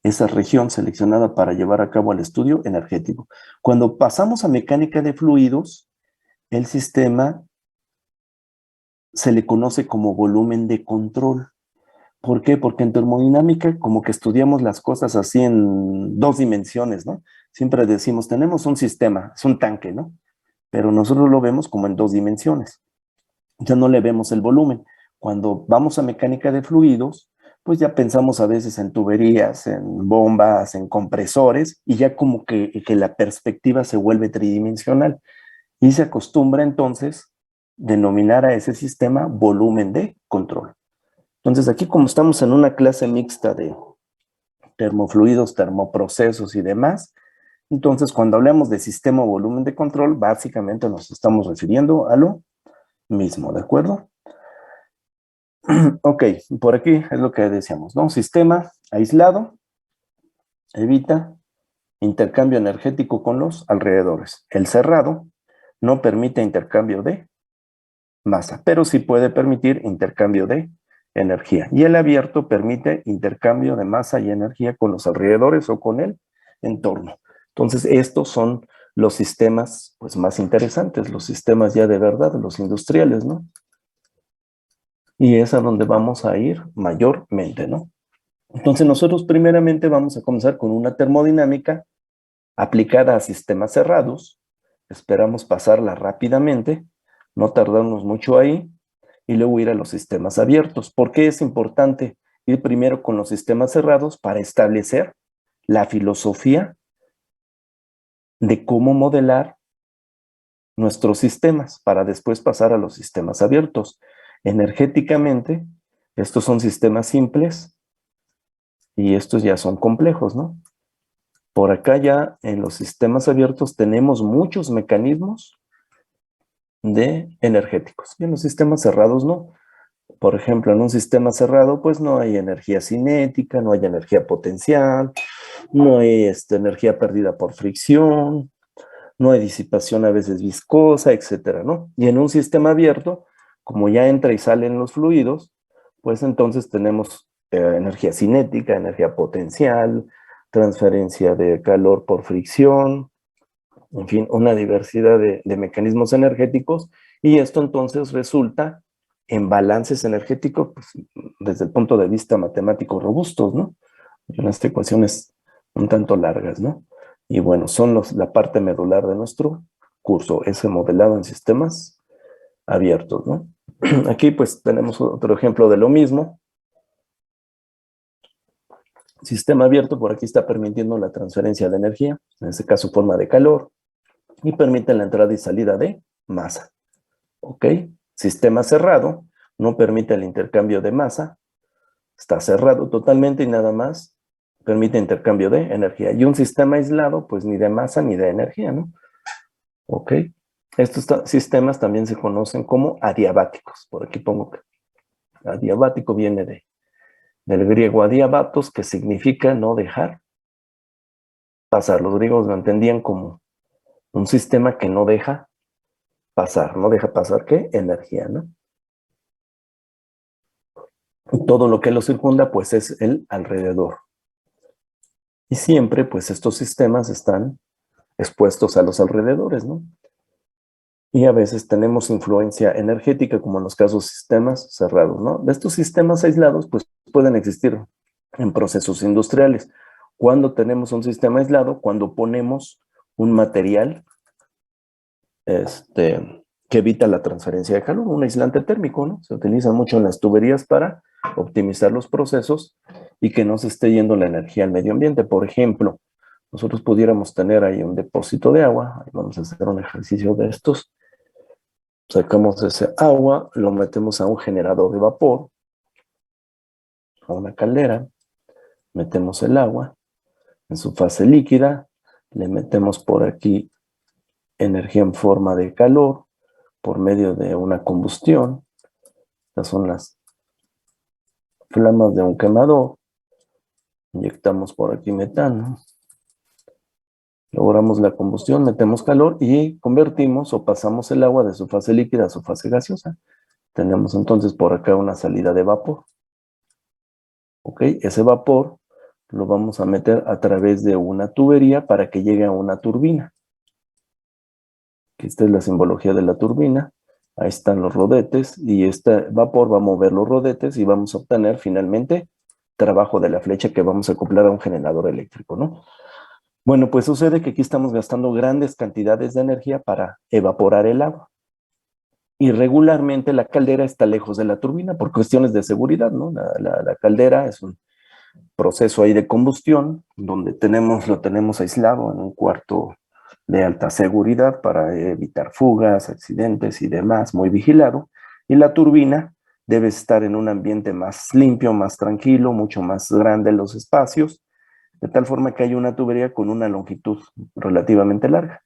Esa región seleccionada para llevar a cabo el estudio energético. Cuando pasamos a mecánica de fluidos, el sistema se le conoce como volumen de control. ¿Por qué? Porque en termodinámica como que estudiamos las cosas así en 2 dimensiones, ¿no? Siempre decimos, tenemos un sistema, es un tanque, ¿no? Pero nosotros lo vemos como en 2 dimensiones. Ya no le vemos el volumen. Cuando vamos a mecánica de fluidos, pues ya pensamos a veces en tuberías, en bombas, en compresores, y ya como que la perspectiva se vuelve tridimensional. Y se acostumbra entonces denominar a ese sistema volumen de control. Entonces aquí como estamos en una clase mixta de termofluidos, termoprocesos y demás, entonces cuando hablamos de sistema o volumen de control, básicamente nos estamos refiriendo a lo mismo, ¿de acuerdo? Ok, por aquí es lo que decíamos, ¿no? Sistema aislado evita intercambio energético con los alrededores. El cerrado no permite intercambio de masa, pero sí puede permitir intercambio de energía. Y el abierto permite intercambio de masa y energía con los alrededores o con el entorno. Entonces, estos son los sistemas pues, más interesantes, los sistemas ya de verdad, los industriales, ¿no? Y es a donde vamos a ir mayormente, ¿no? Entonces, nosotros primeramente vamos a comenzar con una termodinámica aplicada a sistemas cerrados. Esperamos pasarla rápidamente, no tardarnos mucho ahí, y luego ir a los sistemas abiertos. ¿Por qué es importante ir primero con los sistemas cerrados? Para establecer la filosofía de cómo modelar nuestros sistemas, para después pasar a los sistemas abiertos. Energéticamente, estos son sistemas simples y estos ya son complejos, ¿no? Por acá ya en los sistemas abiertos tenemos muchos mecanismos de energéticos. Y en los sistemas cerrados no. Por ejemplo, en un sistema cerrado, pues no hay energía cinética, no hay energía potencial, no hay energía perdida por fricción, no hay disipación a veces viscosa, etcétera, ¿no? Y en un sistema abierto, como ya entra y salen los fluidos, pues entonces tenemos energía cinética, energía potencial, transferencia de calor por fricción, en fin, una diversidad de mecanismos energéticos, y esto entonces resulta en balances energéticos pues, desde el punto de vista matemático robustos, ¿no? Unas ecuaciones un tanto largas, ¿no? Y bueno, son la parte medular de nuestro curso, ese modelado en sistemas abiertos, ¿no? Aquí pues tenemos otro ejemplo de lo mismo. Sistema abierto, por aquí está permitiendo la transferencia de energía, en este caso forma de calor, y permite la entrada y salida de masa. ¿Ok? Sistema cerrado, no permite el intercambio de masa, está cerrado totalmente y nada más permite intercambio de energía. Y un sistema aislado, pues ni de masa ni de energía, ¿no? ¿Ok? Estos sistemas también se conocen como adiabáticos. Por aquí pongo que adiabático viene del griego adiabatos, que significa no dejar pasar. Los griegos lo entendían como un sistema que no deja pasar. ¿No deja pasar qué? Energía, ¿no? Todo lo que lo circunda, pues es el alrededor. Y siempre, pues estos sistemas están expuestos a los alrededores, ¿no? Y a veces tenemos influencia energética, como en los casos de sistemas cerrados, ¿no? De estos sistemas aislados, pues pueden existir en procesos industriales. Cuando tenemos un sistema aislado, cuando ponemos un material que evita la transferencia de calor, un aislante térmico, ¿no? Se utiliza mucho en las tuberías para optimizar los procesos y que no se esté yendo la energía al medio ambiente. Por ejemplo, nosotros pudiéramos tener ahí un depósito de agua, ahí vamos a hacer un ejercicio de estos, sacamos ese agua, lo metemos a un generador de vapor, a una caldera, metemos el agua en su fase líquida, le metemos por aquí energía en forma de calor por medio de una combustión. Estas son las flamas de un quemador. Inyectamos por aquí metano. Logramos la combustión, metemos calor y convertimos o pasamos el agua de su fase líquida a su fase gaseosa. Tenemos entonces por acá una salida de vapor. ¿Ok? Ese vapor lo vamos a meter a través de una tubería para que llegue a una turbina. Esta es la simbología de la turbina. Ahí están los rodetes y este vapor va a mover los rodetes y vamos a obtener finalmente trabajo de la flecha que vamos a acoplar a un generador eléctrico, ¿no? Bueno, pues sucede que aquí estamos gastando grandes cantidades de energía para evaporar el agua. Y regularmente la caldera está lejos de la turbina por cuestiones de seguridad, ¿no? La caldera es un proceso ahí de combustión donde lo tenemos aislado en un cuarto de alta seguridad para evitar fugas, accidentes y demás, muy vigilado. Y la turbina debe estar en un ambiente más limpio, más tranquilo, mucho más grande los espacios, de tal forma que hay una tubería con una longitud relativamente larga.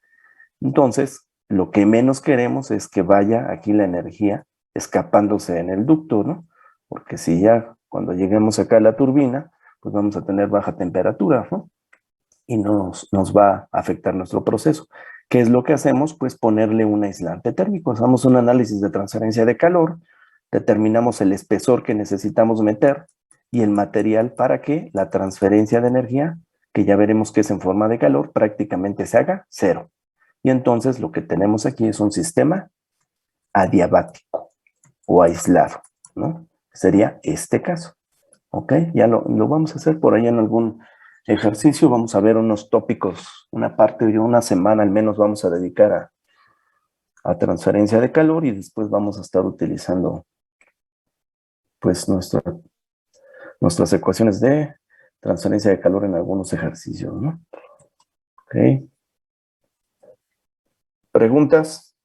Entonces, lo que menos queremos es que vaya aquí la energía escapándose en el ducto, ¿no? Porque si ya cuando lleguemos acá a la turbina, pues vamos a tener baja temperatura, ¿no? Y nos va a afectar nuestro proceso. ¿Qué es lo que hacemos? Pues ponerle un aislante térmico. Hacemos un análisis de transferencia de calor, determinamos el espesor que necesitamos meter y el material para que la transferencia de energía, que ya veremos que es en forma de calor, prácticamente se haga cero. Y entonces lo que tenemos aquí es un sistema adiabático o aislado, ¿no? Sería este caso. ¿Ok? Ya lo vamos a hacer por ahí en algún ejercicio. Vamos a ver unos tópicos, una parte de una semana al menos vamos a dedicar a transferencia de calor y después vamos a estar utilizando pues nuestras ecuaciones de transferencia de calor en algunos ejercicios, ¿no? Ok. ¿Preguntas?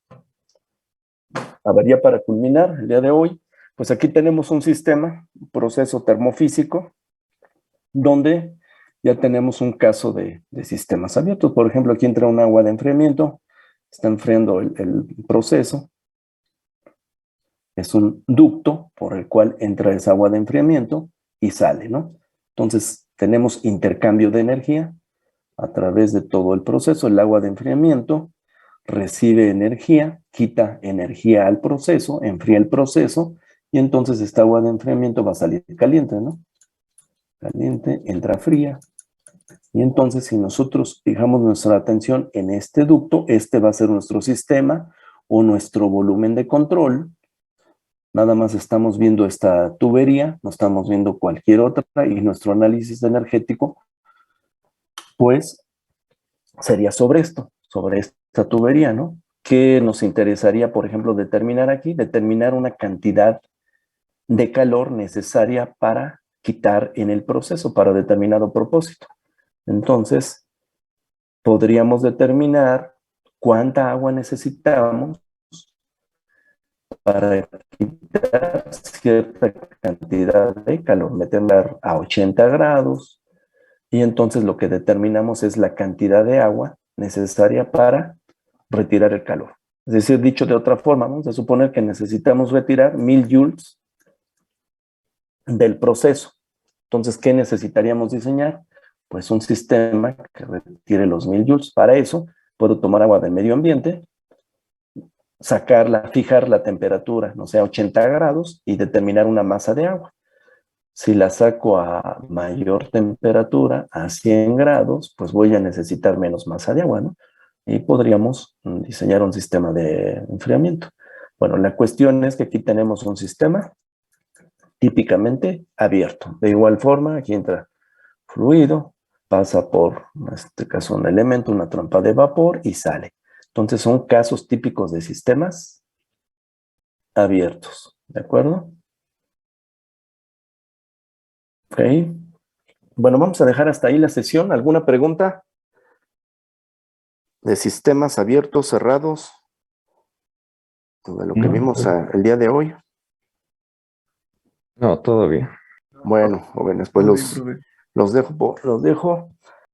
A ver, ya para culminar el día de hoy, pues aquí tenemos un sistema, un proceso termofísico, donde ya tenemos un caso de sistemas abiertos. Por ejemplo, aquí entra un agua de enfriamiento, está enfriando el proceso. Es un ducto por el cual entra esa agua de enfriamiento y sale, ¿no? Entonces, tenemos intercambio de energía a través de todo el proceso. El agua de enfriamiento recibe energía, quita energía al proceso, enfría el proceso, y entonces esta agua de enfriamiento va a salir caliente, ¿no? Caliente, entra fría. Y entonces, si nosotros fijamos nuestra atención en este ducto, este va a ser nuestro sistema o nuestro volumen de control. Nada más estamos viendo esta tubería, no estamos viendo cualquier otra, y nuestro análisis energético, pues, sería sobre esto, sobre esta tubería, ¿no? ¿Qué nos interesaría, por ejemplo, determinar aquí? Determinar una cantidad de calor necesaria para quitar en el proceso para determinado propósito. Entonces, podríamos determinar cuánta agua necesitamos para quitar cierta cantidad de calor, meterla a 80 grados, y entonces lo que determinamos es la cantidad de agua necesaria para retirar el calor. Es decir, dicho de otra forma, vamos a suponer que necesitamos retirar 1000 joules del proceso. Entonces, ¿qué necesitaríamos diseñar? Pues un sistema que retire los 1000 joules. Para eso, puedo tomar agua del medio ambiente, sacarla, fijar la temperatura, no sé, a 80 grados y determinar una masa de agua. Si la saco a mayor temperatura, a 100 grados, pues voy a necesitar menos masa de agua, ¿no? Y podríamos diseñar un sistema de enfriamiento. Bueno, la cuestión es que aquí tenemos un sistema típicamente abierto. De igual forma, aquí entra fluido, pasa por, en este caso, un elemento, una trompa de vapor y sale. Entonces son casos típicos de sistemas abiertos. ¿De acuerdo? Ok. Bueno, vamos a dejar hasta ahí la sesión. ¿Alguna pregunta? De sistemas abiertos, cerrados, de lo que No. vimos el día de hoy. No, todo bien. Bueno, jóvenes, pues los dejo